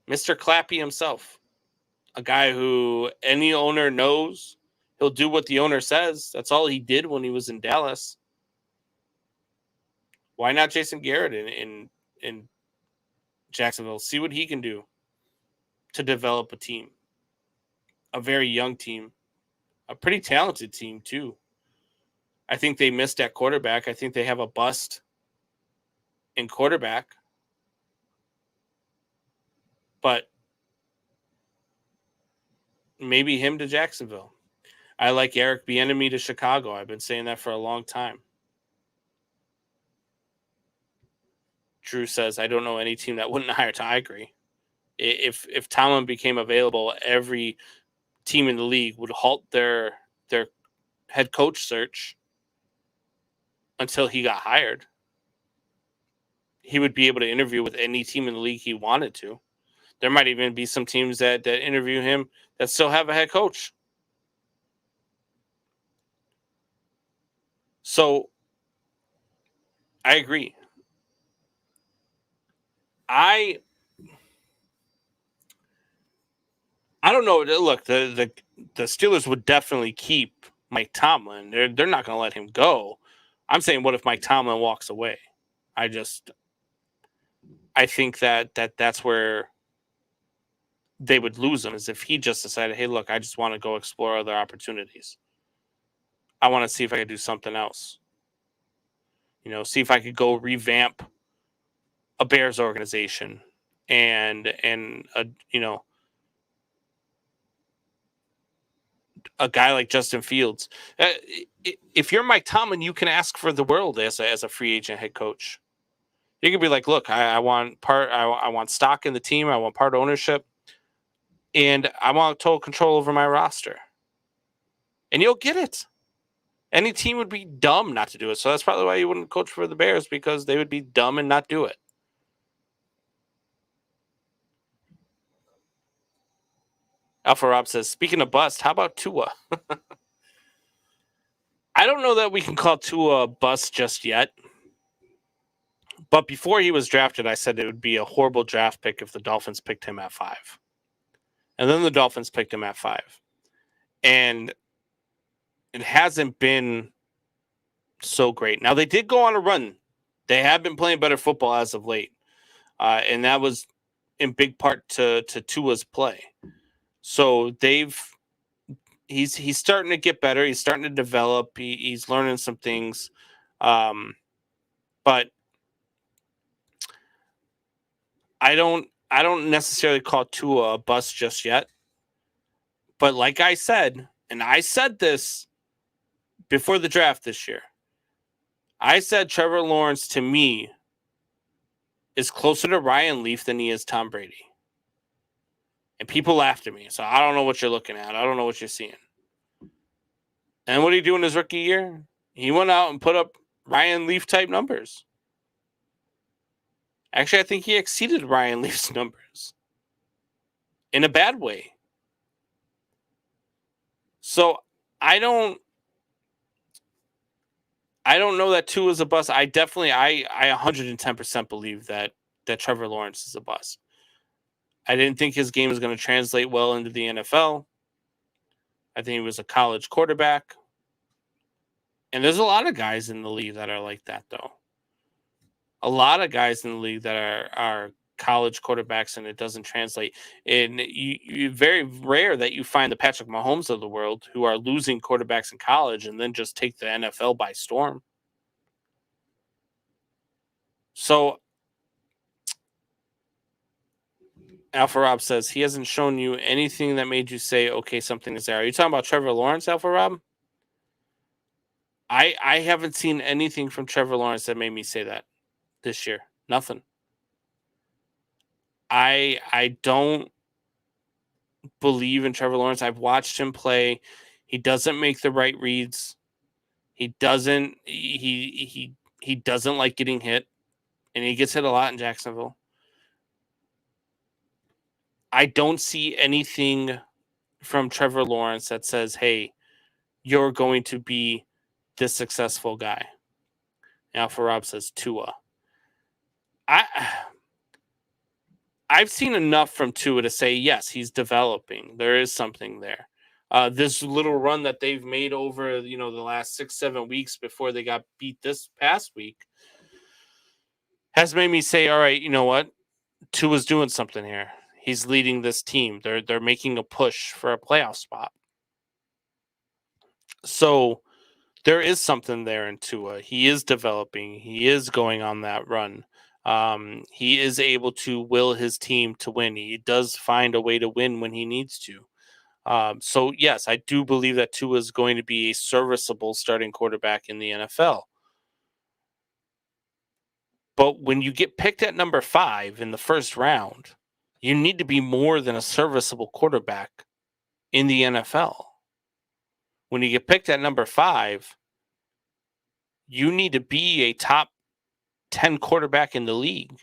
Mr. Clappy himself, a guy who any owner knows he'll do what the owner says. That's all he did when he was in Dallas. Why not Jason Garrett in Jacksonville? See what he can do to develop a team, a very young team, a pretty talented team too. I think they missed at quarterback. I think they have a bust in quarterback. But maybe him to Jacksonville. I like Eric Bieniemy to Chicago. I've been saying that for a long time. Drew says, I don't know any team that wouldn't hire Tom. I agree. If Tomlin became available, every team in the league would halt their head coach search until he got hired. He would be able to interview with any team in the league he wanted to. There might even be some teams that interview him that still have a head coach. So I agree. I don't know. Look, the Steelers would definitely keep Mike Tomlin. They're not going to let him go. I'm saying, what if Mike Tomlin walks away? I think that's where they would lose him, is if he just decided, hey, look, I just want to go explore other opportunities. I want to see if I could do something else. You know, see if I could go revamp a Bears organization and a guy like Justin Fields. If you're Mike Tomlin, you can ask for the world as a free agent head coach. You can be like, look, I want stock in the team. I want part ownership. And I want total control over my roster. And you'll get it. Any team would be dumb not to do it. So that's probably why you wouldn't coach for the Bears, because they would be dumb and not do it. Alpha Rob says, speaking of bust, how about Tua? I don't know that we can call Tua a bust just yet. But before he was drafted, I said it would be a horrible draft pick if the Dolphins picked him at 5. And then the Dolphins picked him at 5. And it hasn't been so great. Now, they did go on a run. They have been playing better football as of late. And that was in big part to Tua's play. So he's starting to get better. He's starting to develop. He's learning some things. But I don't necessarily call Tua a bust just yet. But like I said, and I said this before the draft this year, I said Trevor Lawrence to me is closer to Ryan Leaf than he is Tom Brady. And people laughed at me. So I don't know what you're looking at. I don't know what you're seeing. And what did he do in his rookie year? He went out and put up Ryan Leaf type numbers. Actually, I think he exceeded Ryan Leaf's numbers in a bad way. So I don't know that Tua is a bust. I 110% believe that Trevor Lawrence is a bust. I didn't think his game was going to translate well into the NFL. I think he was a college quarterback. And there's a lot of guys in the league that are like that, though. A lot of guys in the league that are college quarterbacks, and it doesn't translate. And you very rare that you find the Patrick Mahomes of the world who are losing quarterbacks in college and then just take the NFL by storm. So Alpha Rob says he hasn't shown you anything that made you say, okay, something is there. Are you talking about Trevor Lawrence, Alpha Rob? I haven't seen anything from Trevor Lawrence that made me say that this year. Nothing. I don't believe in Trevor Lawrence. I've watched him play. He doesn't make the right reads. He doesn't like getting hit, and he gets hit a lot in Jacksonville. I don't see anything from Trevor Lawrence that says, hey, you're going to be this successful guy. Alpha Rob says Tua. I've seen enough from Tua to say, yes, he's developing. There is something there. This little run that they've made over, the last 6-7 weeks before they got beat this past week has made me say, all right, you know what? Tua's doing something here. He's leading this team. They're making a push for a playoff spot. So there is something there in Tua. He is developing. He is going on that run. He is able to will his team to win. He does find a way to win when he needs to. So, yes, I do believe that Tua is going to be a serviceable starting quarterback in the NFL. But when you get picked at number 5 in the first round, you need to be more than a serviceable quarterback in the NFL. When you get picked at number 5, you need to be a top 10 quarterback in the league.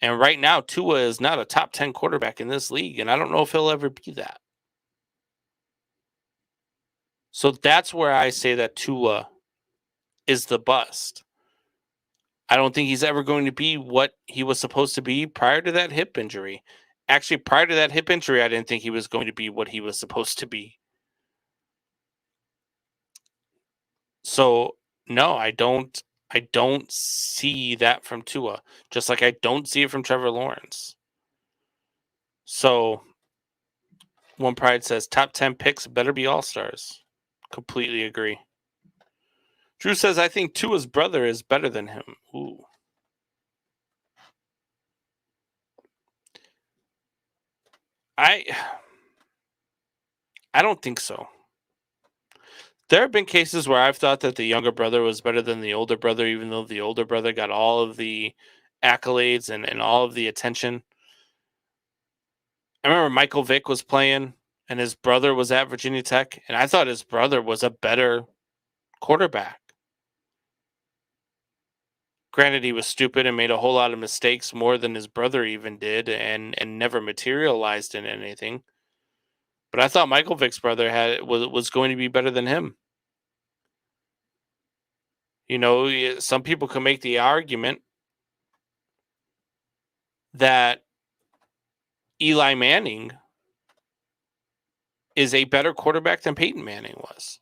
And right now, Tua is not a top 10 quarterback in this league, and I don't know if he'll ever be that. So that's where I say that Tua is the bust. I don't think he's ever going to be what he was supposed to be prior to that hip injury. Actually, prior to that hip injury, I didn't think he was going to be what he was supposed to be. So, no, I don't see that from Tua, just like I don't see it from Trevor Lawrence. So, One Pride says, top 10 picks better be all-stars. Completely agree. Drew says, I think Tua's brother is better than him. Ooh. I don't think so. There have been cases where I've thought that the younger brother was better than the older brother, even though the older brother got all of the accolades and all of the attention. I remember Michael Vick was playing, and his brother was at Virginia Tech, and I thought his brother was a better quarterback. Granted, he was stupid and made a whole lot of mistakes, more than his brother even did, and never materialized in anything. But I thought Michael Vick's brother was going to be better than him. Some people can make the argument that Eli Manning is a better quarterback than Peyton Manning was.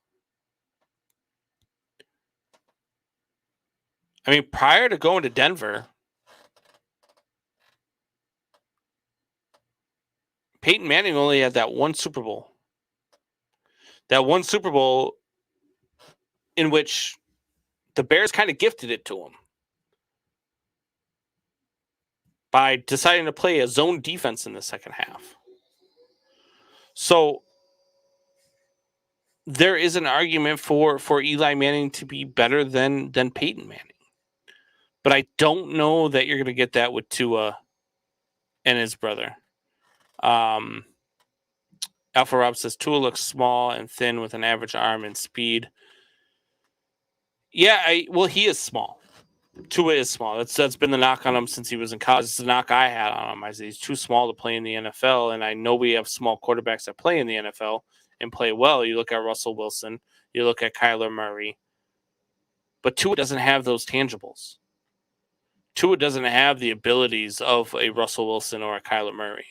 I mean, prior to going to Denver, Peyton Manning only had that one Super Bowl. That one Super Bowl in which the Bears kind of gifted it to him by deciding to play a zone defense in the second half. So there is an argument for Eli Manning to be better than Peyton Manning. But I don't know that you're going to get that with Tua and his brother. Alpha Rob says Tua looks small and thin with an average arm and speed. Yeah, he is small. Tua is small. That's been the knock on him since he was in college. It's the knock I had on him. I said he's too small to play in the NFL, and I know we have small quarterbacks that play in the NFL and play well. You look at Russell Wilson. You look at Kyler Murray. But Tua doesn't have those tangibles. Tua doesn't have the abilities of a Russell Wilson or a Kyler Murray.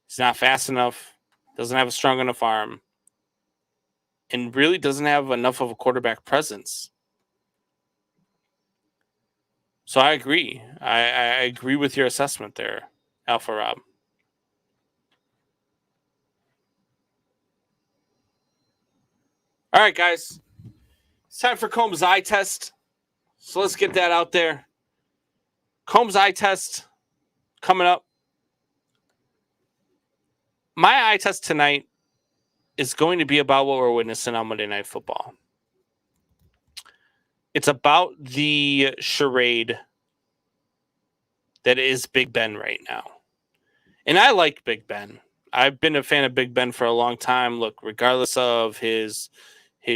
He's not fast enough, doesn't have a strong enough arm, and really doesn't have enough of a quarterback presence. So I agree. I agree with your assessment there, Alpha Rob. All right, guys. It's time for Combs eye test. So let's get that out there. Combs eye test coming up. My eye test tonight is going to be about what we're witnessing on Monday Night Football. It's about the charade that is Big Ben right now. And I like Big Ben. I've been a fan of Big Ben for a long time. Look, regardless of his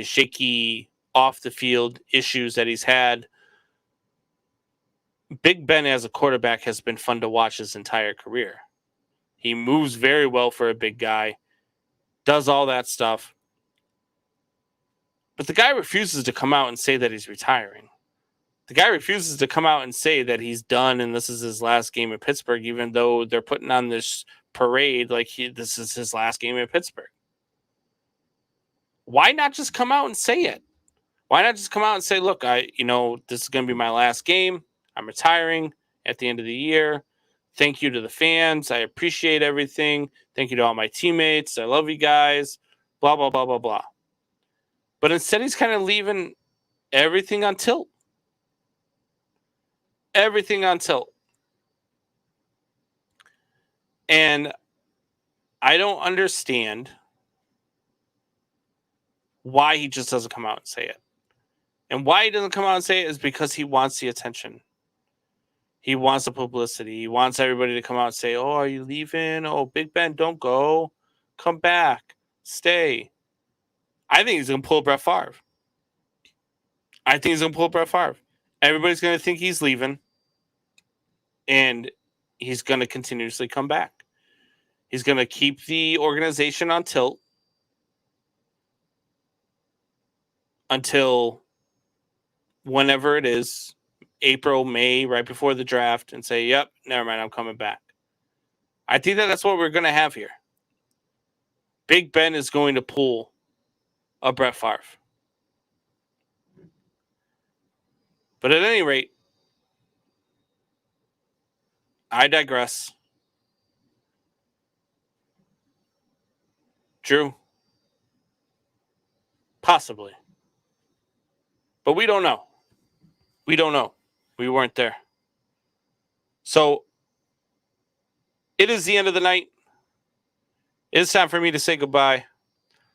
shaky off the field issues that he's had, Big Ben as a quarterback has been fun to watch his entire career. He moves very well for a big guy, does all that stuff. But the guy refuses to come out and say that he's retiring. The guy refuses to come out and say that he's done and this is his last game in Pittsburgh, even though they're putting on this parade like this is his last game in Pittsburgh. Why not just come out and say it? Why not just come out and say, look, this is going to be my last game. I'm retiring at the end of the year. Thank you to the fans. I appreciate everything. Thank you to all my teammates. I love you guys. Blah, blah, blah, blah, blah. But instead, he's kind of leaving everything on tilt. Everything on tilt. And I don't understand why he just doesn't come out and say it. And why he doesn't come out and say it is because he wants the attention. He wants the publicity. He wants everybody to come out and say, oh, are you leaving? Oh, Big Ben, don't go. Come back. Stay. I think he's going to pull Brett Favre. Everybody's going to think he's leaving. And he's going to continuously come back. He's going to keep the organization on tilt until whenever it is, April, May, right before the draft, and say, yep, never mind, I'm coming back. I think that's what we're going to have here. Big Ben is going to pull a Brett Favre. But at any rate, I digress. Drew? Possibly. But we don't know. We weren't there. So, it is the end of the night. It is time for me to say goodbye.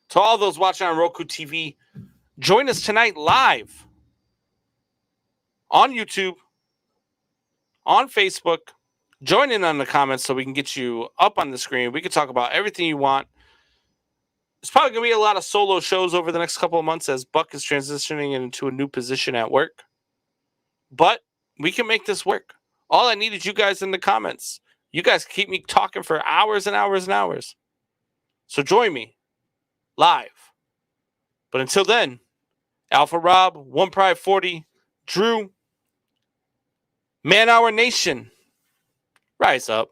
To all those watching on Roku TV, join us tonight live on YouTube, on Facebook. Join in on the comments so we can get you up on the screen. We can talk about everything you want. There's probably going to be a lot of solo shows over the next couple of months as Buck is transitioning into a new position at work. But we can make this work. All I need is you guys in the comments. You guys keep me talking for hours and hours and hours. So join me live. But until then, Alpha Rob, One Pride 40, Drew, Man Our Nation, rise up.